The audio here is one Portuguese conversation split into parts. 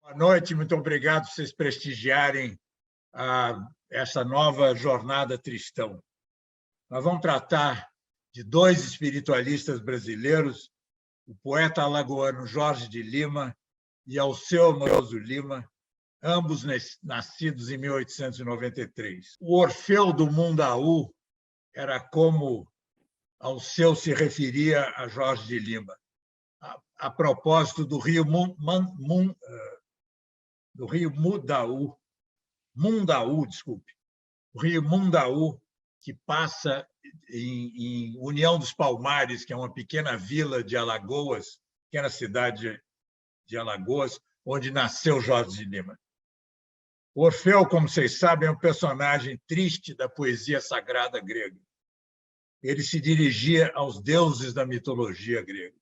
Boa noite, muito obrigado por vocês prestigiarem essa nova jornada Tristão. Nós vamos tratar de dois espiritualistas brasileiros, o poeta alagoano Jorge de Lima e Alceu Amoroso Lima, ambos nascidos em 1893. O Orfeu do Mundaú era como Alceu se referia a Jorge de Lima, a propósito do rio Mundaú, desculpe, o rio Mundaú, que passa em União dos Palmares, que é uma pequena vila de Alagoas, pequena cidade de Alagoas, onde nasceu Jorge de Lima. O Orfeu, como vocês sabem, é um personagem triste da poesia sagrada grega. Ele se dirigia aos deuses da mitologia grega.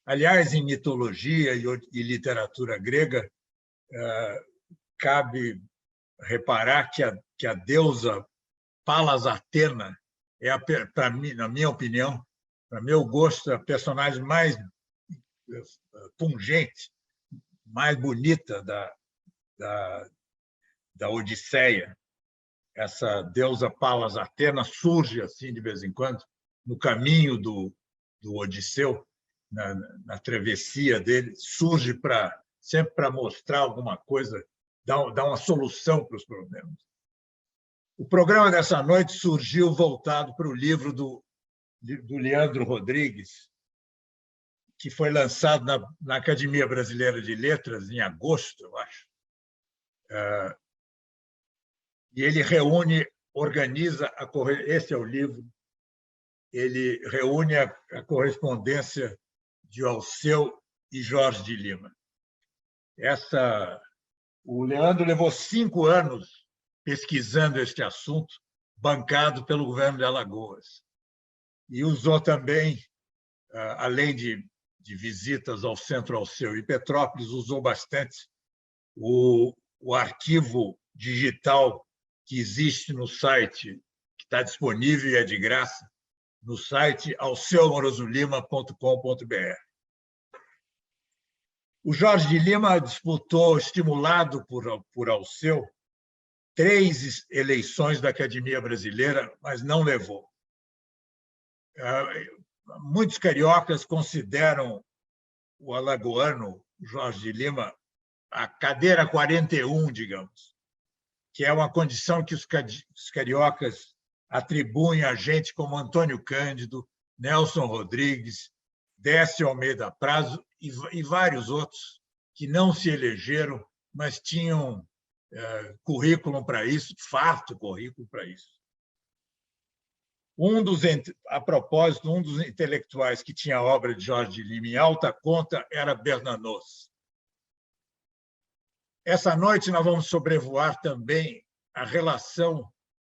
Aliás, em mitologia e literatura grega, cabe reparar que a deusa Palas Atena é, para mim, na minha opinião, para meu gosto, a personagem mais pungente, mais bonita da Odisseia. Essa deusa Palas Atena surge assim de vez em quando no caminho do Odisseu, na travessia dele, surge sempre para mostrar alguma coisa, dar uma solução para os problemas. O programa dessa noite surgiu voltado para o livro do Leandro Rodrigues, que foi lançado na Academia Brasileira de Letras em agosto, eu acho. E ele organiza esse é o livro, ele reúne a correspondência de Alceu e Jorge de Lima. O Leandro levou 5 anos pesquisando este assunto, bancado pelo governo de Alagoas. E usou também, além de visitas ao Centro Alceu e Petrópolis, usou bastante o arquivo digital que existe no site, que está disponível e é de graça, no site alceuamorosolima.com.br. O Jorge de Lima disputou, estimulado por Alceu, 3 eleições da Academia Brasileira, mas não levou. Muitos cariocas consideram o alagoano Jorge de Lima a cadeira 41, digamos, que é uma condição que os cariocas atribuem a gente como Antônio Cândido, Nelson Rodrigues, Décio Almeida Prazo e vários outros que não se elegeram, mas tinham currículo para isso, farto currículo para isso. A propósito, um dos intelectuais que tinha a obra de Jorge de Lima em alta conta era Bernanos. Essa noite nós vamos sobrevoar também a relação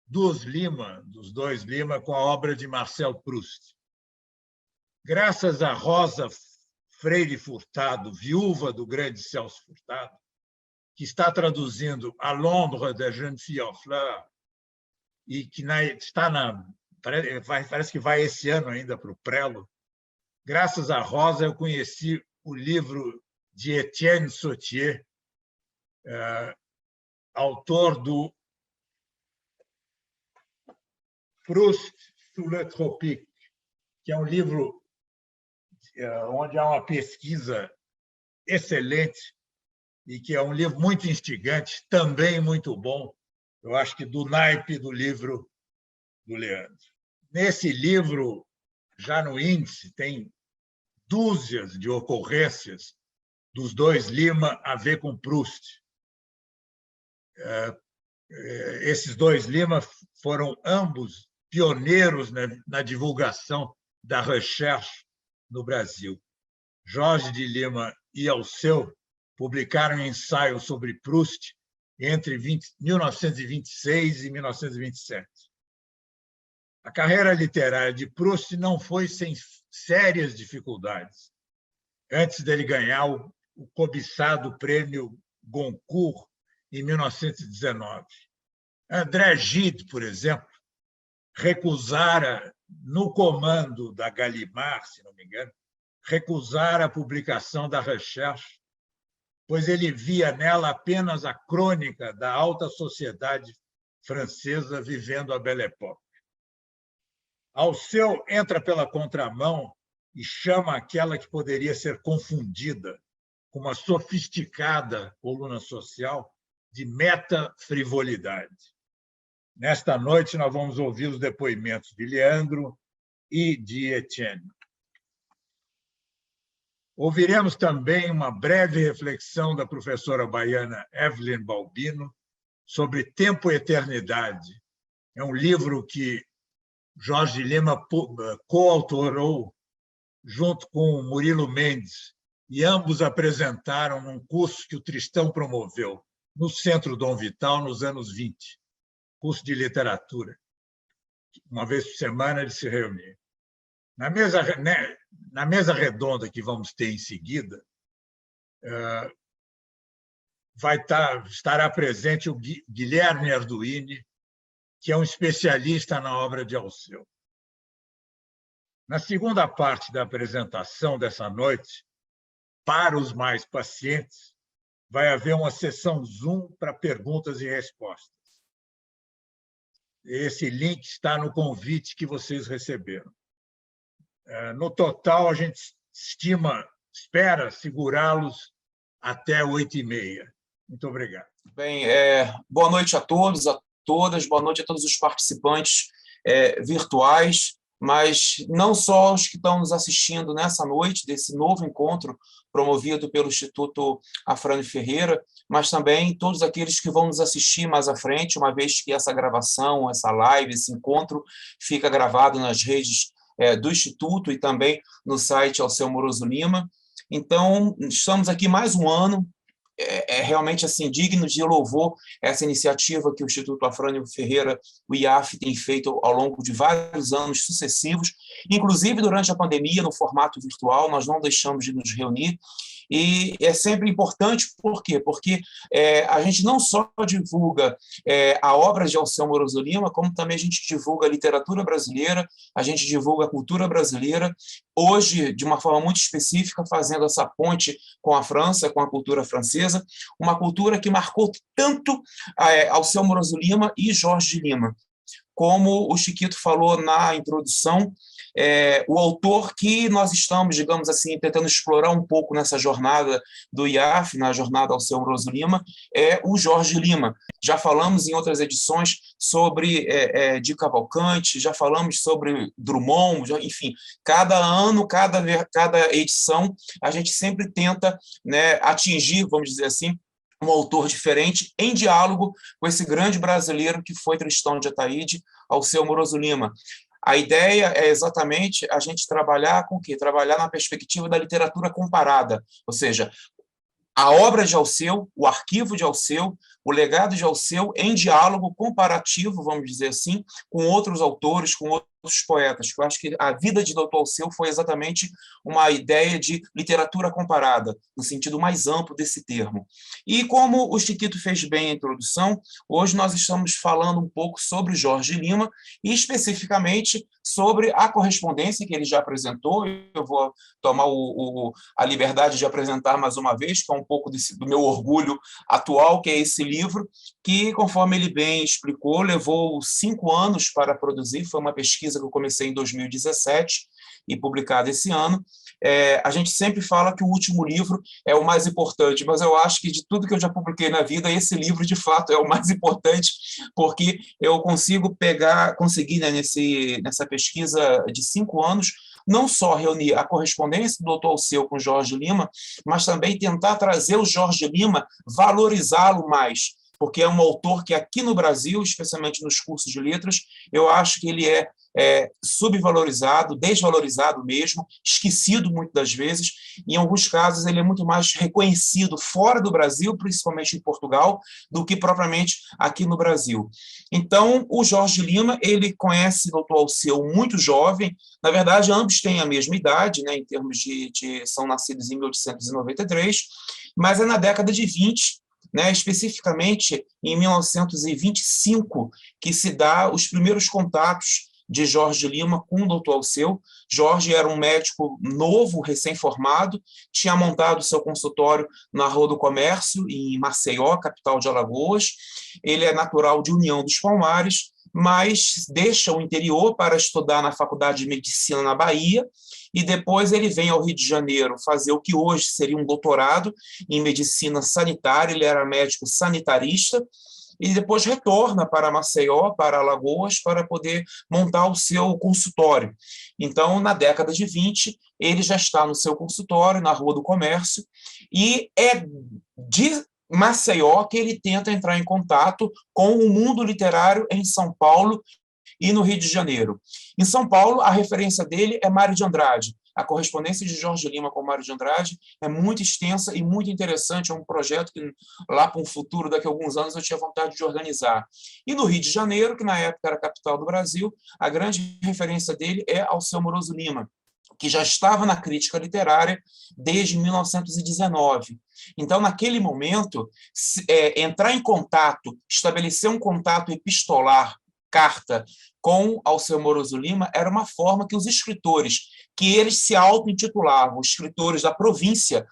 dos dois Lima, com a obra de Marcel Proust. Graças a Rosa Freire Furtado, viúva do grande Celso Furtado, que está traduzindo A l'ombre de jeune fille en fleur, e que parece que vai esse ano ainda para o Prelo. Graças a Rosa, eu conheci o livro de Étienne Sautier, autor do Proust sous le tropique, que é um livro onde há uma pesquisa excelente e que é um livro muito instigante, também muito bom, eu acho que do naipe do livro do Leandro. Nesse livro, já no índice, tem dúzias de ocorrências dos dois Lima a ver com Proust. Esses dois Lima foram ambos pioneiros na divulgação da recherche no Brasil. Jorge de Lima e Alceu publicaram um ensaio sobre Proust entre 1926 e 1927. A carreira literária de Proust não foi sem sérias dificuldades, antes dele ganhar o cobiçado prêmio Goncourt em 1919. André Gide, por exemplo, recusara, no comando da Gallimard, se não me engano, recusara a publicação da Recherche pois ele via nela apenas a crônica da alta sociedade francesa vivendo a Belle Époque. Alceu entra pela contramão e chama aquela que poderia ser confundida com uma sofisticada coluna social de meta-frivolidade. Nesta noite, nós vamos ouvir os depoimentos de Leandro e de Etienne. Ouviremos também uma breve reflexão da professora baiana Evelyn Balbino sobre Tempo e Eternidade. É um livro que Jorge Lima coautorou junto com Murilo Mendes, e ambos apresentaram num curso que o Tristão promoveu no Centro Dom Vital nos anos 20, curso de literatura. Uma vez por semana eles se reuniam. Na mesa redonda que vamos ter em seguida, estará presente o Guilherme Arduini, que é um especialista na obra de Alceu. Na segunda parte da apresentação dessa noite, para os mais pacientes, vai haver uma sessão Zoom para perguntas e respostas. Esse link está no convite que vocês receberam. No total, a gente espera segurá-los até 8h30. Muito obrigado. Bem, boa noite a todos, a todas, boa noite a todos os participantes virtuais, mas não só os que estão nos assistindo nessa noite, desse novo encontro promovido pelo Instituto Afrânio Ferreira, mas também todos aqueles que vão nos assistir mais à frente, uma vez que essa gravação, essa live, esse encontro fica gravado nas redes do Instituto e também no site Alceu Moroso Lima. Então, estamos aqui mais um ano, realmente assim, digno de louvor essa iniciativa que o Instituto Afrânio Ferreira, o IAF, tem feito ao longo de vários anos sucessivos, inclusive durante a pandemia, no formato virtual, nós não deixamos de nos reunir, e é sempre importante, por quê? Porque a gente não só divulga a obra de Alceu Moroso Lima, como também a gente divulga a literatura brasileira, a gente divulga a cultura brasileira, hoje, de uma forma muito específica, fazendo essa ponte com a França, com a cultura francesa, uma cultura que marcou tanto Alceu Moroso Lima e Jorge Lima. Como o Chiquito falou na introdução, o autor que nós estamos, digamos assim, tentando explorar um pouco nessa jornada do IAF, na jornada Alceu Moroso Lima, é o Jorge Lima. Já falamos em outras edições sobre de Cavalcante, já falamos sobre Drummond, enfim, cada ano, cada edição, a gente sempre tenta, né, atingir, vamos dizer assim, um autor diferente, em diálogo com esse grande brasileiro que foi Tristão de Ataíde, Alceu Moroso Lima. A ideia é exatamente a gente trabalhar com o quê? Trabalhar na perspectiva da literatura comparada, ou seja, a obra de Alceu, o arquivo de Alceu, o legado de Alceu em diálogo comparativo, vamos dizer assim, com outros autores, com outros poetas. Eu acho que a vida de Dr. Alceu foi exatamente uma ideia de literatura comparada, no sentido mais amplo desse termo. E como o Chiquito fez bem a introdução, hoje nós estamos falando um pouco sobre Jorge Lima e especificamente sobre a correspondência que ele já apresentou. Eu vou tomar a liberdade de apresentar mais uma vez, que é um pouco do meu orgulho atual, que é esse livro, que, conforme ele bem explicou, levou 5 anos para produzir, foi uma pesquisa que eu comecei em 2017 e publicada esse ano. A gente sempre fala que o último livro é o mais importante, mas eu acho que de tudo que eu já publiquei na vida, esse livro, de fato, é o mais importante, porque eu consegui, né, nessa pesquisa de 5 anos, não só reunir a correspondência do Dr. Alceu com Jorge Lima, mas também tentar trazer o Jorge Lima, valorizá-lo mais, porque é um autor que aqui no Brasil, especialmente nos cursos de letras, eu acho que ele é subvalorizado, desvalorizado mesmo, esquecido muitas das vezes. Em alguns casos, ele é muito mais reconhecido fora do Brasil, principalmente em Portugal, do que propriamente aqui no Brasil. Então, o Jorge Lima, ele conhece o Dr. Alceu muito jovem, na verdade, ambos têm a mesma idade, né, em termos são nascidos em 1893, mas é na década de 20, né, especificamente em 1925, que se dá os primeiros contatos de Jorge Lima com o doutor Alceu. Jorge era um médico novo, recém-formado, tinha montado seu consultório na Rua do Comércio, em Maceió, capital de Alagoas. Ele é natural de União dos Palmares, mas deixa o interior para estudar na Faculdade de Medicina na Bahia, e depois ele vem ao Rio de Janeiro fazer o que hoje seria um doutorado em medicina sanitária. Ele era médico sanitarista, e depois retorna para Maceió, para Alagoas, para poder montar o seu consultório. Então, na década de 20, ele já está no seu consultório, na Rua do Comércio, e é de Maceió que ele tenta entrar em contato com o mundo literário em São Paulo e no Rio de Janeiro. Em São Paulo, a referência dele é Mário de Andrade. A correspondência de Jorge Lima com Mário de Andrade é muito extensa e muito interessante. É um projeto que, lá para um futuro, daqui a alguns anos, eu tinha vontade de organizar. E no Rio de Janeiro, que na época era a capital do Brasil, a grande referência dele é Alceu Moroso Lima, que já estava na crítica literária desde 1919. Então, naquele momento, entrar em contato, estabelecer um contato epistolar, carta, com Alceu Moroso Lima, era uma forma que os escritores, que eles se auto-intitulavam escritores da província,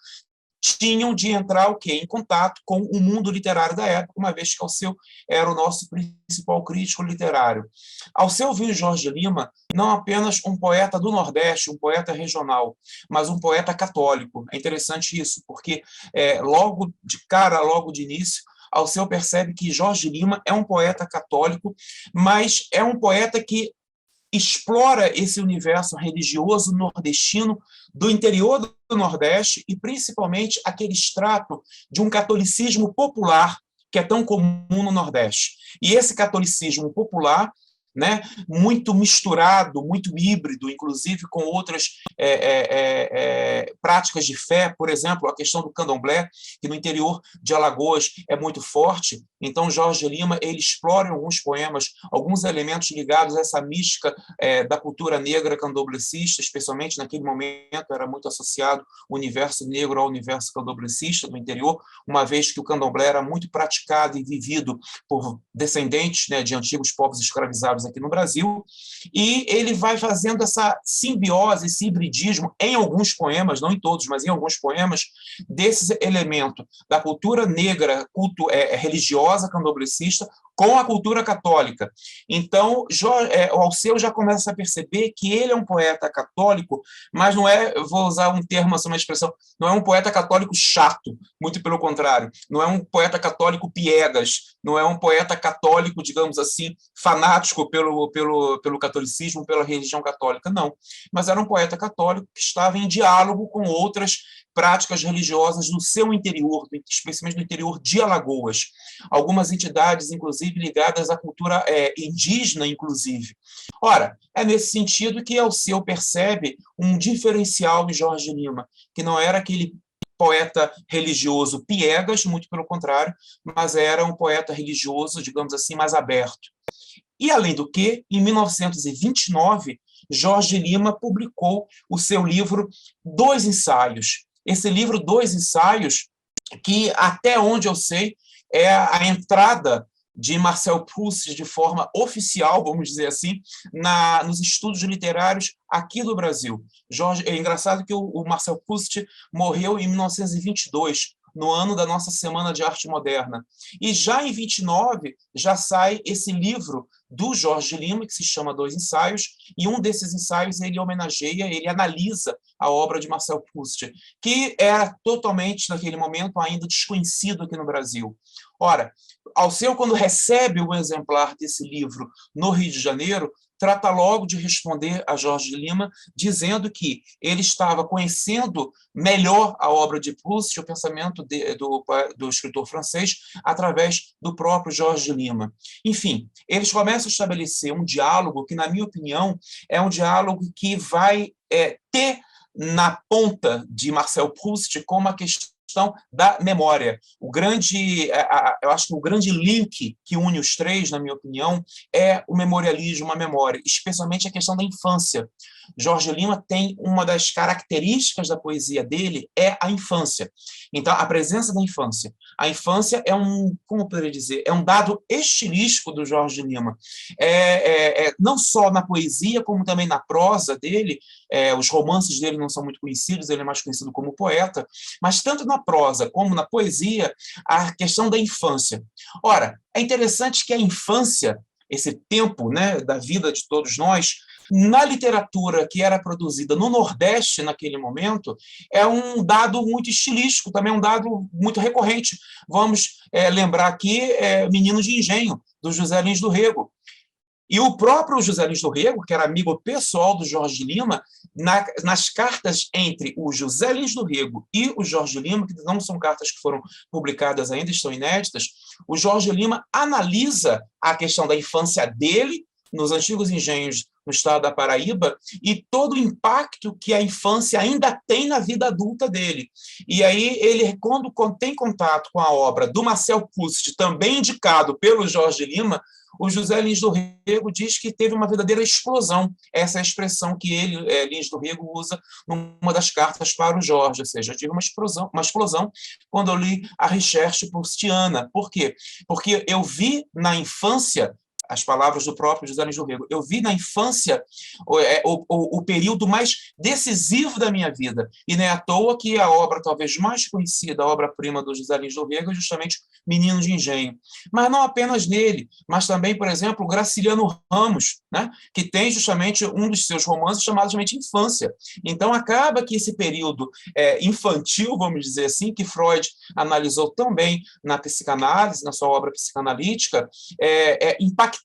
tinham de entrar em contato com o mundo literário da época, uma vez que Alceu era o nosso principal crítico literário. Alceu viu em Jorge Lima não apenas um poeta do Nordeste, um poeta regional, mas um poeta católico. É interessante isso, porque logo de cara, logo de início, Alceu percebe que Jorge Lima é um poeta católico, mas é um poeta que explora esse universo religioso nordestino do interior do Nordeste e, principalmente, aquele extrato de um catolicismo popular que é tão comum no Nordeste. E esse catolicismo popular, né, muito misturado, muito híbrido, inclusive com outras práticas de fé, por exemplo, a questão do candomblé, que no interior de Alagoas é muito forte. Então, Jorge Lima ele explora em alguns poemas alguns elementos ligados a essa mística da cultura negra candomblessista, especialmente naquele momento era muito associado o universo negro ao universo candomblessista do interior, uma vez que o candomblé era muito praticado e vivido por descendentes, né, de antigos povos escravizados aqui no Brasil, e ele vai fazendo essa simbiose, esse hibridismo em alguns poemas, não em todos, mas em alguns poemas, desse elemento da cultura negra, religiosa candomblessista, com a cultura católica. Então, o Alceu já começa a perceber que ele é um poeta católico, mas não é, vou usar um termo, uma expressão, não é um poeta católico chato, muito pelo contrário, não é um poeta católico piegas, não é um poeta católico, digamos assim, fanático pelo catolicismo, pela religião católica, não. Mas era um poeta católico que estava em diálogo com outras práticas religiosas no seu interior, especialmente no interior de Alagoas. Algumas entidades, inclusive, ligadas à cultura indígena, inclusive. Ora, é nesse sentido que Alceu percebe um diferencial em Jorge Lima, que não era aquele poeta religioso piegas, muito pelo contrário, mas era um poeta religioso, digamos assim, mais aberto. E, além do que, em 1929, Jorge Lima publicou o seu livro Dois Ensaios. Esse livro, Dois Ensaios, que, até onde eu sei, é a entrada de Marcel Proust de forma oficial, vamos dizer assim, nos estudos literários aqui do Brasil. É engraçado que o Marcel Proust morreu em 1922, no ano da nossa Semana de Arte Moderna. E já em 29, já sai esse livro do Jorge Lima, que se chama Dois Ensaios, e um desses ensaios ele homenageia, ele analisa a obra de Marcel Proust, que era totalmente, naquele momento, ainda desconhecido aqui no Brasil. Ora, Alceu, quando recebe um exemplar desse livro no Rio de Janeiro, trata logo de responder a Jorge Lima, dizendo que ele estava conhecendo melhor a obra de Proust, o pensamento do escritor francês, através do próprio Jorge Lima. Enfim, eles começam a estabelecer um diálogo que, na minha opinião, é um diálogo que vai ter na ponta de Marcel Proust como a questão questão da memória. Eu acho que o grande link que une os três, na minha opinião, é o memorialismo, a memória, especialmente a questão da infância. Jorge Lima tem uma das características da poesia dele é a infância. Então, a presença da infância. A infância é como eu poderia dizer, é um dado estilístico do Jorge Lima. Não só na poesia, como também na prosa dele. Os romances dele não são muito conhecidos, ele é mais conhecido como poeta, mas tanto na prosa como na poesia, a questão da infância. Ora, é interessante que a infância, esse tempo, né, da vida de todos nós, na literatura que era produzida no Nordeste naquele momento, é um dado muito estilístico, também um dado muito recorrente. Vamos lembrar aqui Menino de Engenho, do José Lins do Rego. E o próprio José Lins do Rego, que era amigo pessoal do Jorge Lima, nas cartas entre o José Lins do Rego e o Jorge Lima, que não são cartas que foram publicadas ainda, estão inéditas, o Jorge Lima analisa a questão da infância dele nos antigos engenhos no estado da Paraíba e todo o impacto que a infância ainda tem na vida adulta dele. E aí ele, quando tem contato com a obra do Marcel Proust, também indicado pelo Jorge Lima, o José Lins do Rego diz que teve uma verdadeira explosão, essa é a expressão que ele, Lins do Rego, usa numa das cartas para o Jorge, ou seja, eu tive uma explosão quando eu li a Recherche Proustiana. Por quê? Porque eu vi na infância, as palavras do próprio José Lins do Rego, eu vi na infância o período mais decisivo da minha vida. E não é à toa que a obra talvez mais conhecida, a obra-prima do José Lins do Rego, é justamente Menino de Engenho. Mas não apenas nele, mas também, por exemplo, Graciliano Ramos, né, que tem justamente um dos seus romances chamado justamente Infância. Então, acaba que esse período infantil, vamos dizer assim, que Freud analisou tão bem na psicanálise, na sua obra psicanalítica, impactou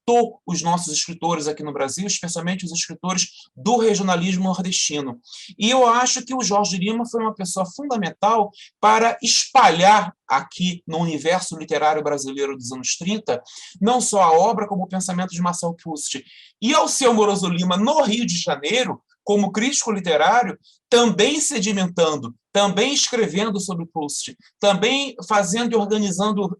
os nossos escritores aqui no Brasil, especialmente os escritores do regionalismo nordestino. E eu acho que o Jorge Lima foi uma pessoa fundamental para espalhar aqui no universo literário brasileiro dos anos 30, não só a obra, como o pensamento de Marcel Proust. E Alceu Moroso Lima, no Rio de Janeiro, como crítico literário, também sedimentando, também escrevendo sobre Proust, também fazendo e organizando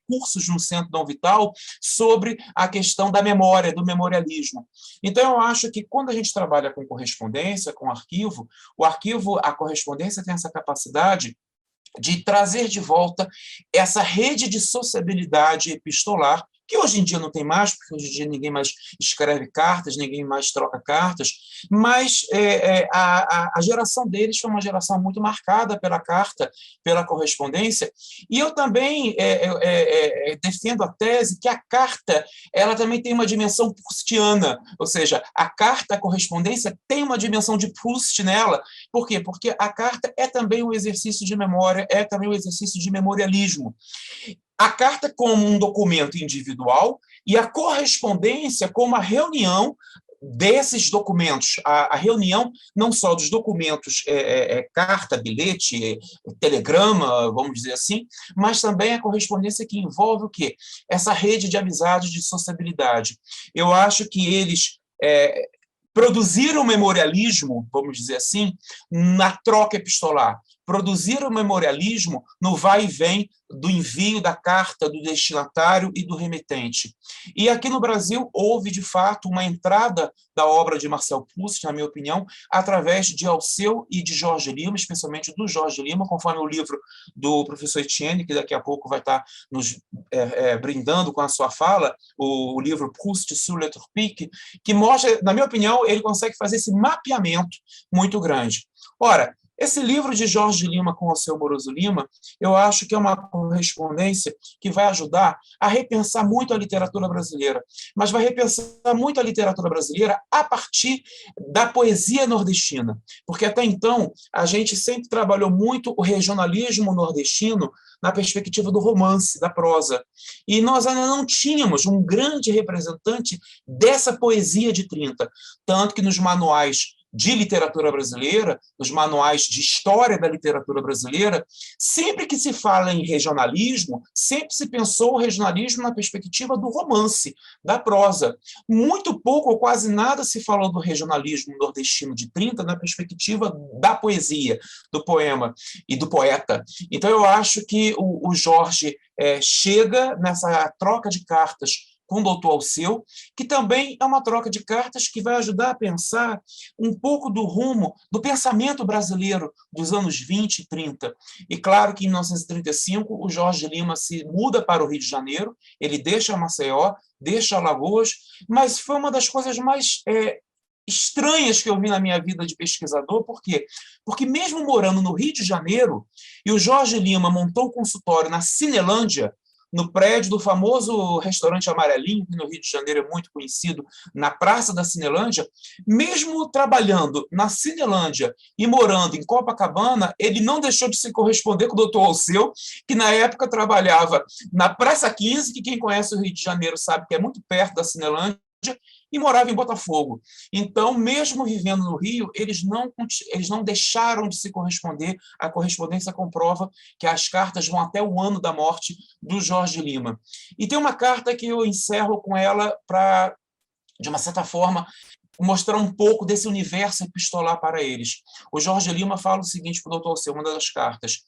cursos no Centro Dom Vital sobre a questão da memória, do memorialismo. Então, eu acho que quando a gente trabalha com correspondência, com arquivo, a correspondência tem essa capacidade de trazer de volta essa rede de sociabilidade epistolar, que hoje em dia não tem mais, porque hoje em dia ninguém mais escreve cartas, ninguém mais troca cartas, mas a geração deles foi uma geração muito marcada pela carta, pela correspondência, e eu também defendo a tese que a carta ela também tem uma dimensão proustiana, ou seja, a carta, a correspondência tem uma dimensão de Proust nela. Por quê? Porque a carta é também um exercício de memória, é também um exercício de memorialismo. A carta como um documento individual e a correspondência como a reunião desses documentos, a reunião não só dos documentos, carta, bilhete, telegrama, vamos dizer assim, mas também a correspondência que envolve o quê? Essa rede de amizade, de sociabilidade. Eu acho que eles produziram o memorialismo, vamos dizer assim, na troca epistolar. Produziram o memorialismo no vai e vem do envio da carta do destinatário e do remetente. E aqui no Brasil houve, de fato, uma entrada da obra de Marcel Proust, na minha opinião, através de Alceu e de Jorge Lima, especialmente do Jorge Lima, conforme o livro do professor Etienne, que daqui a pouco vai estar nos brindando com a sua fala, o livro Proust sur le tropique, que mostra, na minha opinião, ele consegue fazer esse mapeamento muito grande. Ora, esse livro de Jorge Lima com Alceu Moroso Lima, eu acho que é uma correspondência que vai ajudar a repensar muito a literatura brasileira, mas vai repensar muito a literatura brasileira a partir da poesia nordestina, porque até então a gente sempre trabalhou muito o regionalismo nordestino na perspectiva do romance, da prosa, e nós ainda não tínhamos um grande representante dessa poesia de 30, tanto que nos manuais de literatura brasileira, nos manuais de história da literatura brasileira, sempre que se fala em regionalismo, sempre se pensou o regionalismo na perspectiva do romance, da prosa. Muito pouco ou quase nada se falou do regionalismo nordestino de 30 na perspectiva da poesia, do poema e do poeta. Então, eu acho que o Jorge chega nessa troca de cartas com o doutor Alceu, que também é uma troca de cartas que vai ajudar a pensar um pouco do rumo do pensamento brasileiro dos anos 20 e 30. E claro que em 1935 o Jorge Lima se muda para o Rio de Janeiro, ele deixa Maceió, deixa Alagoas, mas foi uma das coisas mais estranhas que eu vi na minha vida de pesquisador. Por quê? Porque mesmo morando no Rio de Janeiro, e o Jorge Lima montou um consultório na Cinelândia, no prédio do famoso restaurante Amarelinho, que no Rio de Janeiro é muito conhecido, na Praça da Cinelândia, mesmo trabalhando na Cinelândia e morando em Copacabana, ele não deixou de se corresponder com o doutor Alceu, que na época trabalhava na Praça 15, que quem conhece o Rio de Janeiro sabe que é muito perto da Cinelândia, e morava em Botafogo. Então, mesmo vivendo no Rio, eles não deixaram de se corresponder. A correspondência comprova que as cartas vão até o ano da morte do Jorge Lima. E tem uma carta que eu encerro com ela para, de uma certa forma, mostrar um pouco desse universo epistolar para eles. O Jorge Lima fala o seguinte para o doutor Alceu, uma das cartas: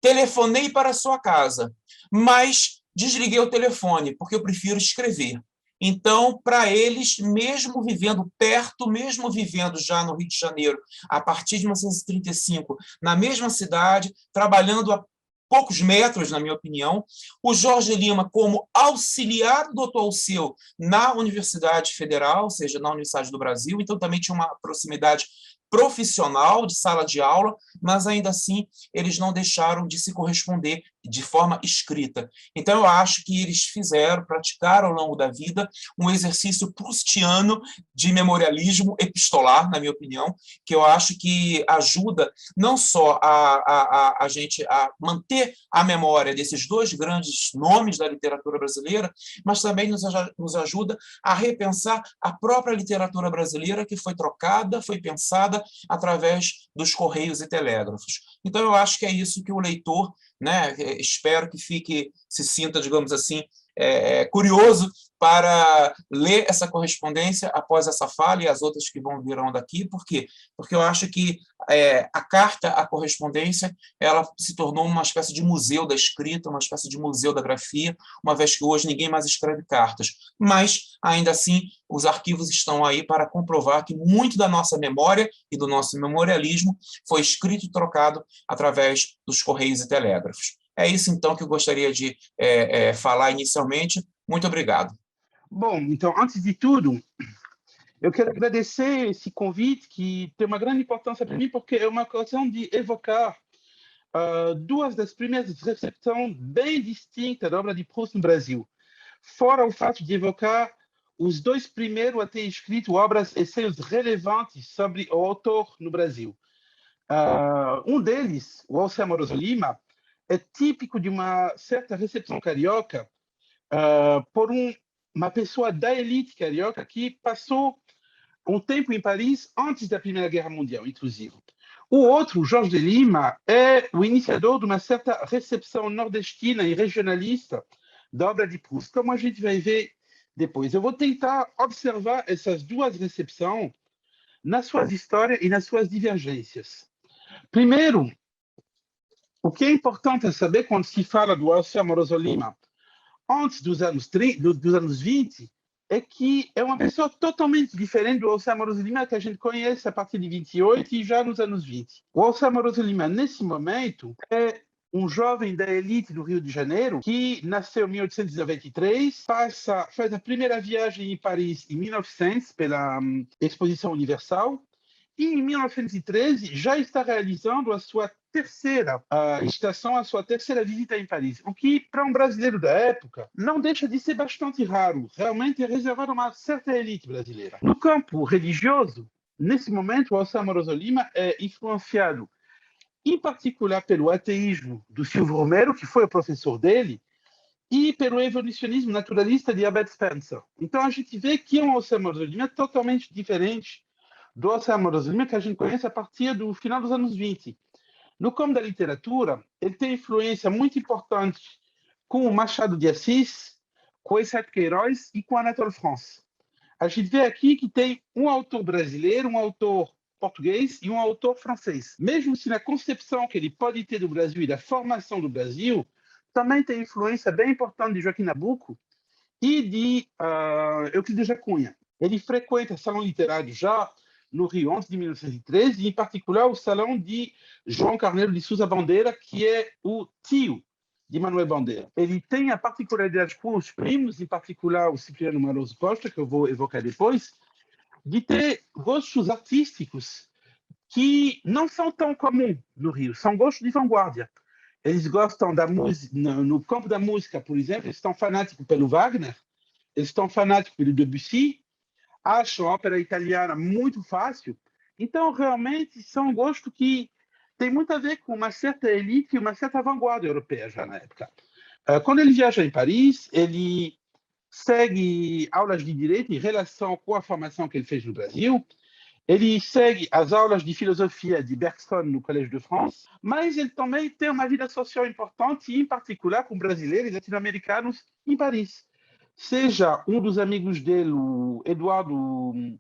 telefonei para a sua casa, mas desliguei o telefone, porque eu prefiro escrever. Então, para eles, mesmo vivendo perto, mesmo vivendo já no Rio de Janeiro, a partir de 1935, na mesma cidade, trabalhando a poucos metros, na minha opinião, o Jorge Lima, como auxiliar do Dr. Alceu na Universidade Federal, ou seja, na Universidade do Brasil, então também tinha uma proximidade profissional de sala de aula, mas ainda assim eles não deixaram de se corresponder de forma escrita. Então eu acho que eles praticaram ao longo da vida um exercício proustiano de memorialismo epistolar, na minha opinião, que eu acho que ajuda não só a gente a manter a memória desses dois grandes nomes da literatura brasileira, mas também nos ajuda a repensar a própria literatura brasileira, que foi trocada, foi pensada através dos correios e telégrafos. Então, eu acho que é isso que o leitor, né, espero que se sinta, digamos assim, curioso para ler essa correspondência após essa fala e as outras que virão daqui. Por quê? Porque eu acho que a carta, a correspondência, ela se tornou uma espécie de museu da escrita, uma espécie de museu da grafia, uma vez que hoje ninguém mais escreve cartas. Mas, ainda assim, os arquivos estão aí para comprovar que muito da nossa memória e do nosso memorialismo foi escrito e trocado através dos correios e telégrafos. É isso, então, que eu gostaria de falar inicialmente. Muito obrigado. Bom, então, antes de tudo, eu quero agradecer esse convite, que tem uma grande importância para mim, porque é uma ocasião de evocar duas das primeiras recepções bem distintas da obra de Proust no Brasil, fora o fato de evocar os dois primeiros a ter escrito obras, ensaios relevantes sobre o autor no Brasil. Um deles, o Alceu Amoroso Lima, é típico de uma certa recepção carioca por uma pessoa da elite carioca que passou um tempo em Paris antes da Primeira Guerra Mundial, inclusive. O outro, Jorge de Lima, é o iniciador de uma certa recepção nordestina e regionalista da obra de Proust, como a gente vai ver depois. Eu vou tentar observar essas duas recepções nas suas histórias e nas suas divergências. Primeiro, o que é importante saber quando se fala do Alceu Amoroso Lima antes dos anos 20, é que é uma pessoa totalmente diferente do Alceu Amoroso Lima que a gente conhece a partir de 28 e já nos anos 20. O Alceu Amoroso Lima, nesse momento, é um jovem da elite do Rio de Janeiro que nasceu em 1893, faz a primeira viagem em Paris em 1900 pela Exposição Universal, e em 1913 já está realizando a sua terceira estação, a sua terceira visita em Paris, o que, para um brasileiro da época, não deixa de ser bastante raro. Realmente é reservado a uma certa elite brasileira. No campo religioso, nesse momento, o Alceu Amoroso Lima é influenciado, em particular, pelo ateísmo do Silvio Romero, que foi o professor dele, e pelo evolucionismo naturalista de Herbert Spencer. Então, a gente vê que é um Alceu Amoroso Lima totalmente diferente do José Amorós Lima que a gente conhece a partir do final dos anos 20. No campo da literatura, ele tem influência muito importante com o Machado de Assis, com Eusébio Queiroz e com Anatole France. A gente vê aqui que tem um autor brasileiro, um autor português e um autor francês. Mesmo se na concepção que ele pode ter do Brasil e da formação do Brasil, também tem influência bem importante de Joaquim Nabuco e de Euclides da Cunha. Ele frequenta salão literário já no Rio antes de 1913, e em particular o salão de João Carneiro de Sousa Bandeira, que é o tio de Manuel Bandeira. Ele tem a particularidade com os primos, em particular o Cipriano Moroso Costa, que eu vou evocar depois, de ter gostos artísticos que não são tão comuns no Rio, são gostos de vanguarda. Eles gostam da música, no campo da música, por exemplo, eles estão fanáticos pelo Wagner, eles estão fanáticos pelo Debussy, acham a ópera italiana muito fácil. Então, realmente, são gostos que têm muito a ver com uma certa elite e uma certa vanguarda europeia já na época. Quando ele viaja em Paris, ele segue aulas de direito em relação com a formação que ele fez no Brasil. Ele segue as aulas de filosofia de Bergson no Collège de France, mas ele também tem uma vida social importante, em particular com brasileiros e latino-americanos em Paris. Seja um dos amigos dele, o Eduardo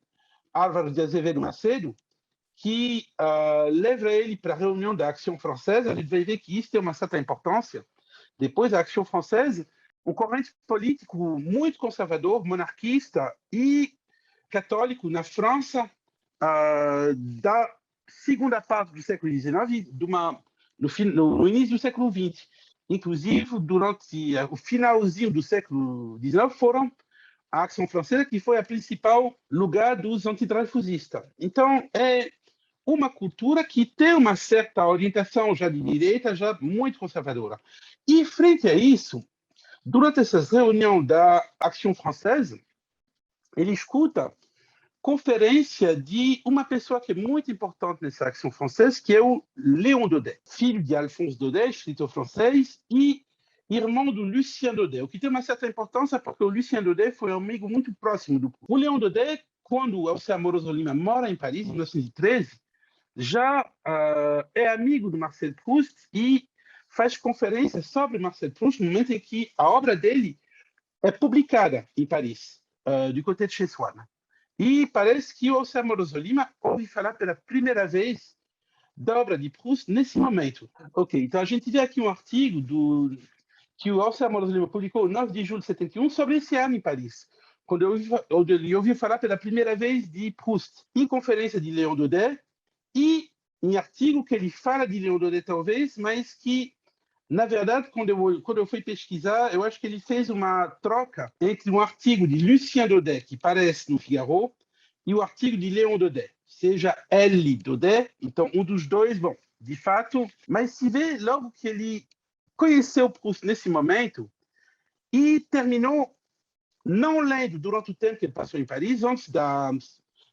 Álvaro de Azevedo Macedo, que leva ele para a reunião da Action Française. A gente vai ver que isso tem uma certa importância. Depois, a Action Française, um corrente político muito conservador, monarquista e católico na França da segunda parte do século XIX, no início do século XX. Inclusive, durante o finalzinho do século XIX, foram a Ação Francesa, que foi a principal lugar dos antidrafusistas. Então, é uma cultura que tem uma certa orientação já de direita, já muito conservadora. E, frente a isso, durante essas reuniões da Action Française, ele escuta conferência de uma pessoa que é muito importante nessa Action Française, que é o Léon Daudet, filho de Alphonse Daudet, escritor francês, e irmão do Lucien Daudet, o que tem uma certa importância porque o Lucien Daudet foi um amigo muito próximo do Proust. O Léon Daudet, quando o José Amorós Lima mora em Paris, em 1913, já é amigo do Marcel Proust e faz conferências sobre Marcel Proust no momento em que a obra dele é publicada em Paris, do côté de chez Swann. E parece que o José Amorós Lima ouve falar pela primeira vez da obra de Proust nesse momento. Ok, então a gente vê aqui um artigo que o José Amorós Lima publicou 9 de julho de 71 sobre esse ano em Paris, quando ele ouviu falar pela primeira vez de Proust, em conferência de Léon Daudet, e em artigo que ele fala de Léon Daudet talvez, mas que, na verdade, quando eu fui pesquisar, eu acho que ele fez uma troca entre um artigo de Lucien Daudet, que aparece no Figaro, e o artigo de Léon Daudet. Seja L. Daudet, então um dos dois, bom, de fato, mas se vê logo que ele conheceu Proust nesse momento e terminou não lendo durante o tempo que ele passou em Paris,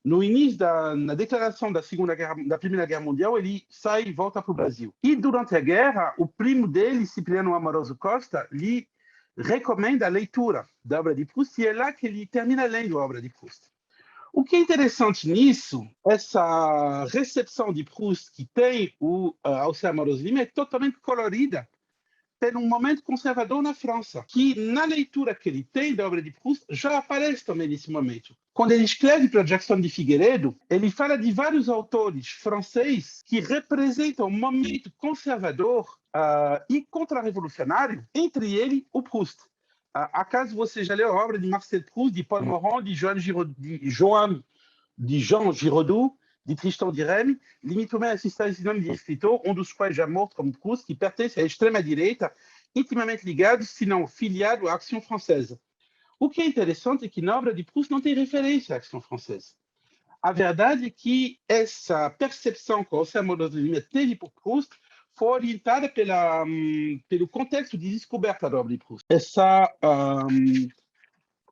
no início na declaração da Primeira Guerra Mundial, ele sai e volta para o Brasil. E durante a guerra, o primo dele, Cipriano Amoroso Costa, lhe recomenda a leitura da obra de Proust, e é lá que ele termina lendo a obra de Proust. O que é interessante nisso, essa recepção de Proust que tem o José Amorós Lima é totalmente colorida pelo momento conservador na França, que na leitura que ele tem da obra de Proust já aparece também nesse momento. Quando ele escreve para Jackson de Figueiredo, ele fala de vários autores franceses que representam um momento conservador e contra-revolucionário, entre ele o Proust. Acaso você já leu a obra de Marcel Proust, de Paul Morand, de Jean Giraudoux, de Tristan de Rennes, limite também a assistência de nome de escritor, um dos quais já morto como Proust, que pertence à extrema-direita, intimamente ligado, se não filiado à Action Française. O que é interessante é que na obra de Proust não tem referência à Action Française. A verdade é que essa percepção que o José Amorós Lima teve por Proust foi orientada pelo contexto de descoberta da obra de Proust. Essa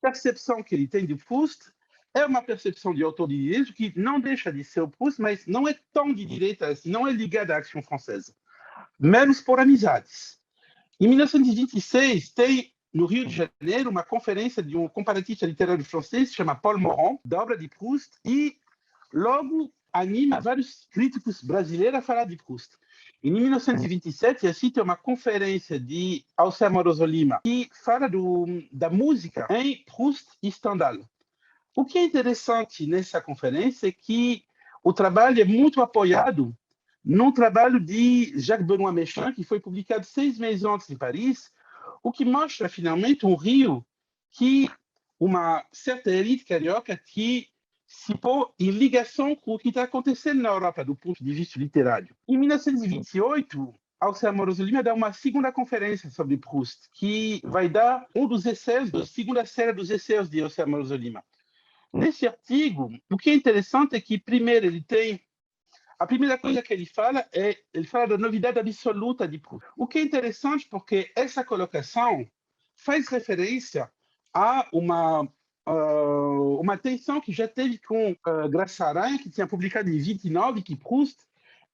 percepção que ele tem de Proust é uma percepção de autor de direito que não deixa de ser o Proust, mas não é tão de direita, não é ligada à Action Française, menos por amizades. Em 1926, tem no Rio de Janeiro uma conferência de um comparatista literário francês, se chama Paul Morand, da obra de Proust, e logo anima vários críticos brasileiros a falar de Proust. Em 1927, assiste uma conferência de Alceu Amoroso Lima, que fala da música em Proust e Stendhal. O que é interessante nessa conferência é que o trabalho é muito apoiado num trabalho de Jacques-Benoît Méchain, que foi publicado 6 meses antes em Paris, o que mostra, finalmente, um Rio que uma certa elite carioca que se pôs em ligação com o que está acontecendo na Europa, do ponto de vista literário. Em 1928, Alceu Amoroso Lima dá uma segunda conferência sobre Proust, que vai dar um dos essays, da segunda série dos essays de Alceu Amoroso Lima. Nesse artigo, o que é interessante é que, primeiro, ele tem... A primeira coisa que ele fala da novidade absoluta de Proust. O que é interessante porque essa colocação faz referência a uma tensão que já teve com Graça Aranha, que tinha publicado em 29, que Proust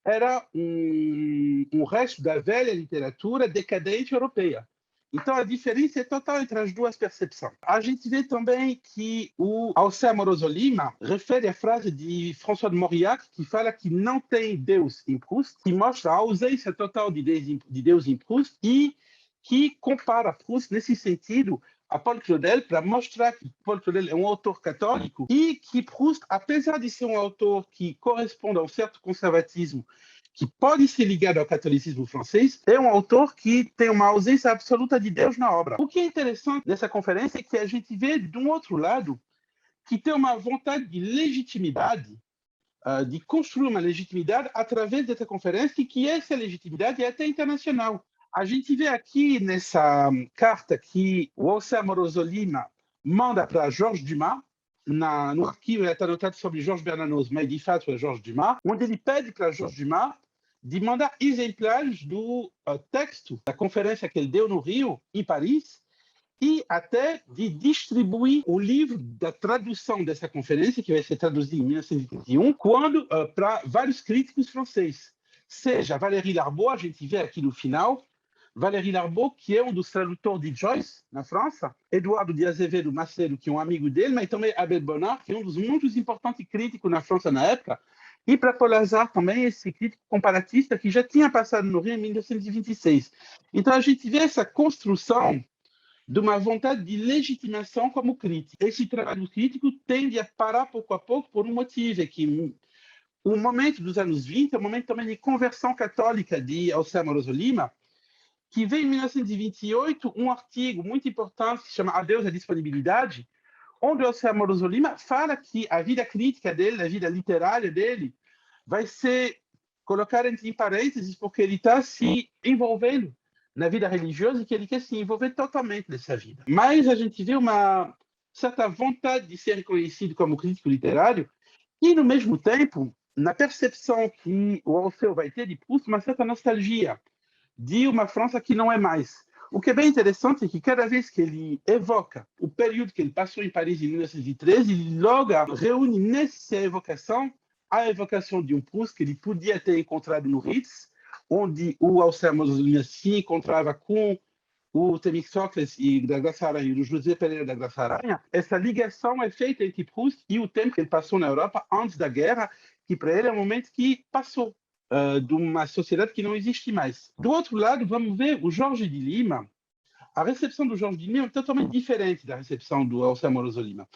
era um resto da velha literatura decadente europeia. Então, a diferença é total entre as duas percepções. A gente vê também que o Alceu Amoroso Lima refere a frase de François de Mauriac, que fala que não tem Deus em Proust, que mostra a ausência total de Deus em Proust e que compara Proust, nesse sentido, a Paul Claudel, para mostrar que Paul Claudel é um autor católico e que Proust, apesar de ser um autor que corresponde a um certo conservatismo, que pode ser ligado ao catolicismo francês, é um autor que tem uma ausência absoluta de Deus na obra. O que é interessante nessa conferência é que a gente vê, de um outro lado, que tem uma vontade de legitimidade, de construir uma legitimidade através dessa conferência, e que essa legitimidade é até internacional. A gente vê aqui nessa carta que o Alceu Amoroso Lima manda para Georges Dumas, no arquivo está anotado sobre Georges Bernanos, mas de fato é Georges Dumas, onde ele pede para Georges Dumas de mandar exemplares do texto da conferência que ele deu no Rio, em Paris, e até de distribuir o livro da tradução dessa conferência, que vai ser traduzido em 1921, para vários críticos franceses. Seja Valéry Larbaud, a gente vê aqui no final, Valéry Larbaud, que é um dos tradutores de Joyce na França, Eduardo de Azevedo Macedo, que é um amigo dele, mas também Abel Bonnard, que é um dos muitos importantes críticos na França na época, e para Paul Lazar também, esse crítico comparatista que já tinha passado no Rio em 1926. Então, a gente vê essa construção de uma vontade de legitimação como crítico. Esse trabalho crítico tende a parar pouco a pouco por um motivo, é que o momento dos anos 20 é um momento também de conversão católica de Alceu Amoroso Lima, que veio em 1928 um artigo muito importante que se chama Adeus à Disponibilidade, onde o Alceu Amoroso Lima fala que a vida crítica dele, a vida literária dele, vai ser colocada entre parênteses porque ele está se envolvendo na vida religiosa e que ele quer se envolver totalmente nessa vida. Mas a gente vê uma certa vontade de ser reconhecido como crítico literário e, no mesmo tempo, na percepção que o Alceu vai ter de Proust, uma certa nostalgia de uma França que não é mais. O que é bem interessante é que cada vez que ele evoca o período que ele passou em Paris em 1913, ele logo reúne nessa evocação a evocação de um Proust que ele podia ter encontrado no Ritz, onde o Alceu Amoroso Lima se encontrava com o Temístocles e da Graça Aranha, e o José Pereira da Graça Aranha. Essa ligação é feita entre Proust e o tempo que ele passou na Europa antes da guerra, que para ele é um momento que passou de uma sociedade que não existe mais. Do outro lado, vamos ver o Jorge de Lima. A recepção do Jorge de Lima é totalmente diferente da recepção do Alceu Amoroso Lima.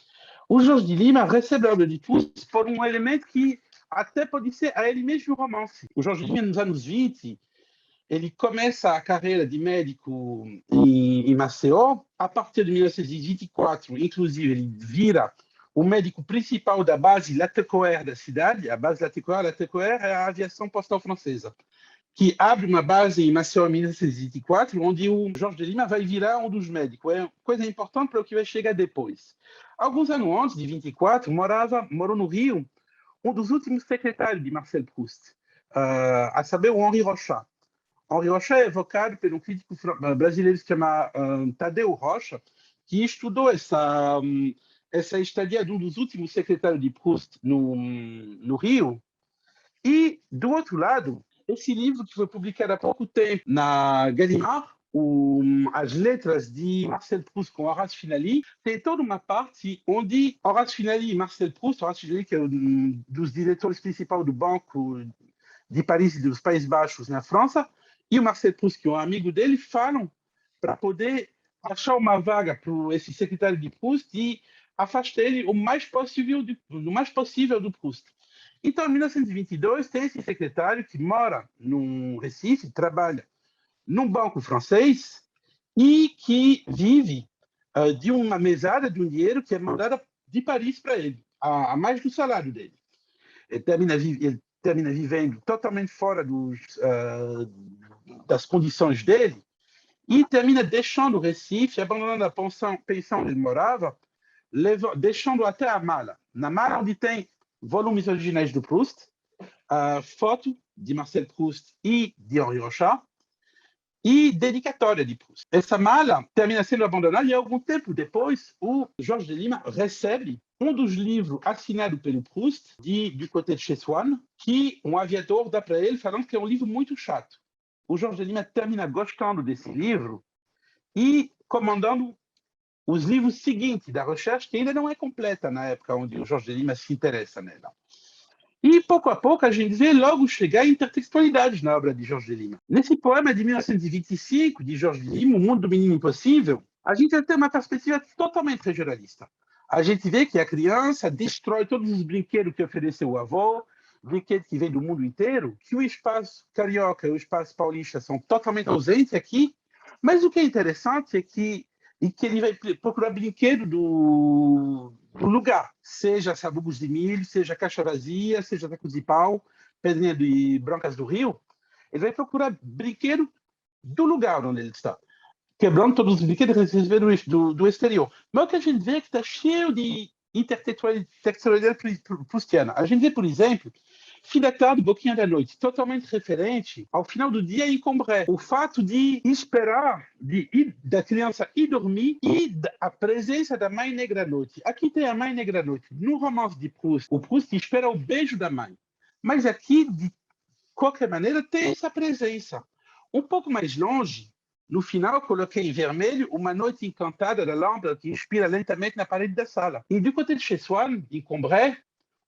O Jorge de Lima recebe a obra de Proust por um elemento que até pode ser a ele mesmo romance. O Jorge de Lima, nos anos 20, ele começa a carreira de médico em Maceió. A partir de 1924, inclusive, ele vira o médico principal da base Latécoère da cidade. A base Latécoère é a aviação postal francesa, que abre uma base em Maceió em 1924, onde o Jorge de Lima vai virar um dos médicos. É coisa importante para o que vai chegar depois. Alguns anos antes, de 24, morou no Rio um dos últimos secretários de Marcel Proust, a saber, o Henri Rochat. Henri Rochat é evocado por um crítico brasileiro que se chama Tadeu Rocha, que estudou essa estadia de um dos últimos secretários de Proust no Rio. E, do outro lado, esse livro que foi publicado há pouco tempo na Gallimard, as letras de Marcel Proust com Horace Finali, tem toda uma parte onde Horace Finali e Marcel Proust, Horace Finali, que é um dos diretores principais do Banco de Paris e dos Países Baixos na França, e o Marcel Proust, que é um amigo dele, falam para poder achar uma vaga para esse secretário de Proust e afastar ele o mais possível do Proust. Então, em 1922, tem esse secretário que mora no Recife, trabalha num banco francês e que vive de uma mesada, de um dinheiro que é mandado de Paris para ele, a mais do salário dele. Ele termina vivendo totalmente fora das condições dele e termina deixando o Recife, abandonando a pensão onde ele morava, deixando até a mala. Na mala onde tem volumes originais do Proust, foto de Marcel Proust e de Henri Rochard, e dedicatória de Proust. Essa mala termina sendo abandonada e, algum tempo depois, o Jorge de Lima recebe um dos livros assinados pelo Proust, du côté de chez Swann, que um aviador dá para ele, falando que é um livro muito chato. O Jorge de Lima termina gostando desse livro e comandando os livros seguintes da recherche, que ainda não é completa na época onde o Jorge de Lima se interessa nela. E, pouco a pouco, a gente vê logo chegar a intertextualidade na obra de Jorge de Lima. Nesse poema de 1925, de Jorge de Lima, O Mundo do Menino Impossível, a gente tem uma perspectiva totalmente regionalista. A gente vê que a criança destrói todos os brinquedos que ofereceu o avô, brinquedos que vêm do mundo inteiro, que o espaço carioca e o espaço paulista são totalmente ausentes aqui, mas o que é interessante é que ele vai procurar brinquedo do lugar, seja sabugos de milho, seja caixa vazia, seja tacos de pau, pedrinha de Brancas do Rio. Ele vai procurar brinquedo do lugar onde ele está, quebrando todos os brinquedos recebidos do exterior. Mas o que a gente vê é que está cheio de intertextualidade proustiana. A gente vê, por exemplo, Fim da tarde, boquinha da noite, totalmente referente ao final do dia em Combray. O fato de esperar da criança ir dormir e a presença da mãe negra à noite. Aqui tem a mãe negra à noite. No romance de Proust, o Proust espera o beijo da mãe. Mas aqui, de qualquer maneira, tem essa presença. Um pouco mais longe, no final, coloquei em vermelho Uma Noite Encantada da lâmpada que inspira lentamente na parede da sala. E du côté de chez Swann, em Combray,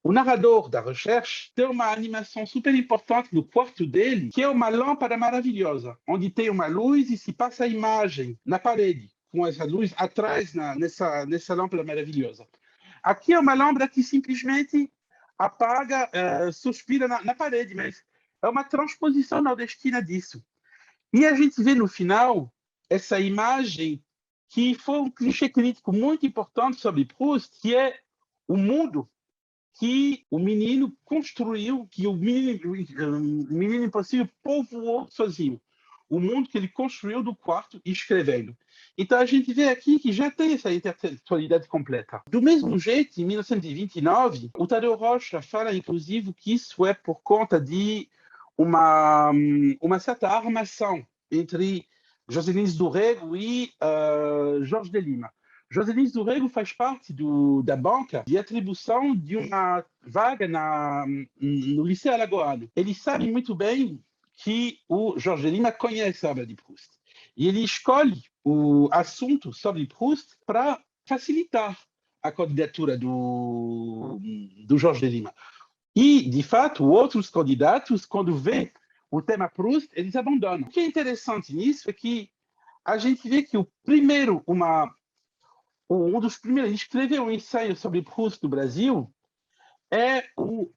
o narrador da recherche tem uma animação super importante no quarto dele, que é uma lâmpada maravilhosa, onde tem uma luz e se passa a imagem na parede, com essa luz atrás nessa lâmpada maravilhosa. Aqui é uma lâmpada que simplesmente apaga, suspira na parede, mas é uma transposição nordestina disso. E a gente vê no final essa imagem que foi um clichê crítico muito importante sobre Proust, que é o mundo que o menino construiu, que o menino impossível povoou sozinho. O mundo que ele construiu do quarto escrevendo. Então a gente vê aqui que já tem essa intertextualidade completa. Do mesmo jeito, em 1929, o Tadeu Rocha fala, inclusive, que isso é por conta de uma certa armação entre José Lins do Rego e Jorge de Lima. José Lins do Rego faz parte da banca de atribuição de uma vaga no Liceu Alagoano. Ele sabe muito bem que o Jorge de Lima conhece a obra de Proust. E ele escolhe o assunto sobre Proust para facilitar a candidatura do Jorge de Lima. E, de fato, outros candidatos, quando vê o tema Proust, eles abandonam. O que é interessante nisso é que a gente vê que um dos primeiros a escrever um ensaio sobre Proust no Brasil é o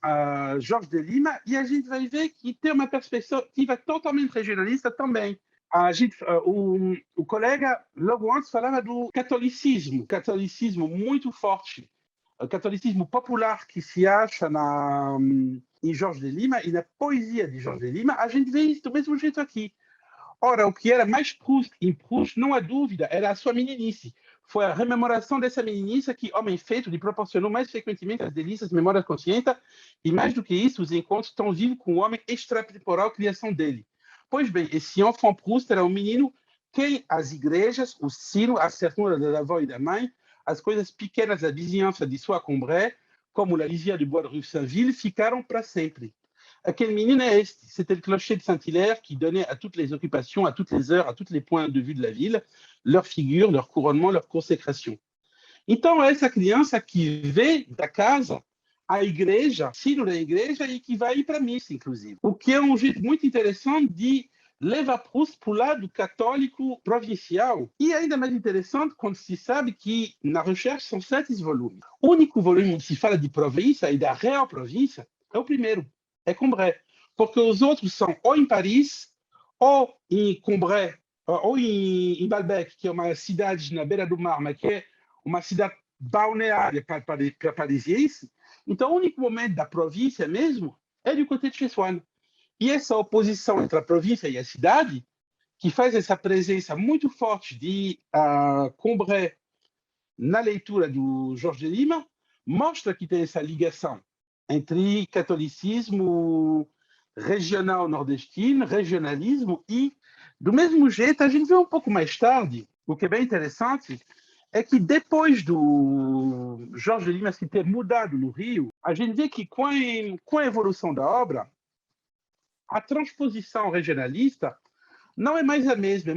Jorge de Lima, e a gente vai ver que tem uma perspectiva totalmente regionalista também. O colega, logo antes, falava do catolicismo muito forte, o catolicismo popular que se acha em Jorge de Lima e na poesia de Jorge de Lima. A gente vê isso do mesmo jeito aqui. Ora, o que era mais Proust, em Proust, não há dúvida, era a sua meninice. Foi a rememoração dessa meninice que Homem Feito lhe proporcionou mais frequentemente as delícias de memória consciente e, mais do que isso, os encontros tão vivos com o homem extratemporal, criação dele. Pois bem, esse enfant Proust era um menino que as igrejas, o sino, a ternura da avó e da mãe, as coisas pequenas da vizinhança de sua Combray, como a lisière du bois de Rue Saint-Ville, ficaram para sempre. Aquele menino é este. C'était le clocher de Saint-Hilaire qui donnait à toutes les occupations, à toutes les heures, à tous les points de vue de la ville, leur figure, leur couronnement, leur consécration. Então, é essa criança que vê da casa a igreja, sino da igreja, e que vai ir para a missa, inclusive. O que é um jeito muito interessante de levar Proust para o lado católico provincial. E ainda mais interessante quando se sabe que na recherche são 7 volumes. O único volume onde se fala de província e da real província é o primeiro, é Combray. Porque os outros são ou em Paris, ou em Combray, ou em Balbec, que é uma cidade na beira do mar, mas que é uma cidade balneária para parisiense. Então, o único momento da província mesmo é do côté de Chessuane. E essa oposição entre a província e a cidade, que faz essa presença muito forte de Combray na leitura do Jorge de Lima, mostra que tem essa ligação entre catolicismo regional nordestino, regionalismo e, do mesmo jeito, a gente vê um pouco mais tarde, o que é bem interessante, é que depois do Jorge de Lima se ter mudado no Rio, a gente vê que com a evolução da obra, a transposição regionalista não é mais a mesma,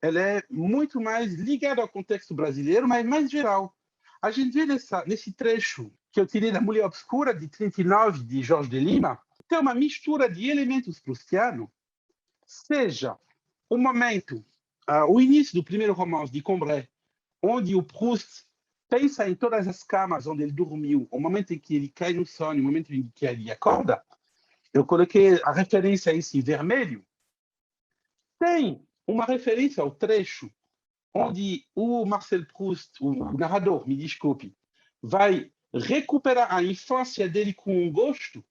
ela é muito mais ligada ao contexto brasileiro, mas mais geral. A gente vê nesse trecho que eu tirei da Mulher Obscura, de 39, de Jorge de Lima, tem uma mistura de elementos proustianos, seja o momento, o início do primeiro romance de Combray, onde o Proust pensa em todas as camas onde ele dormiu, o momento em que ele cai no sono, o momento em que ele acorda. Eu coloquei a referência a esse vermelho. Tem uma referência ao trecho onde o Marcel Proust, o narrador, me desculpe, vai recuperar a infância dele com o gosto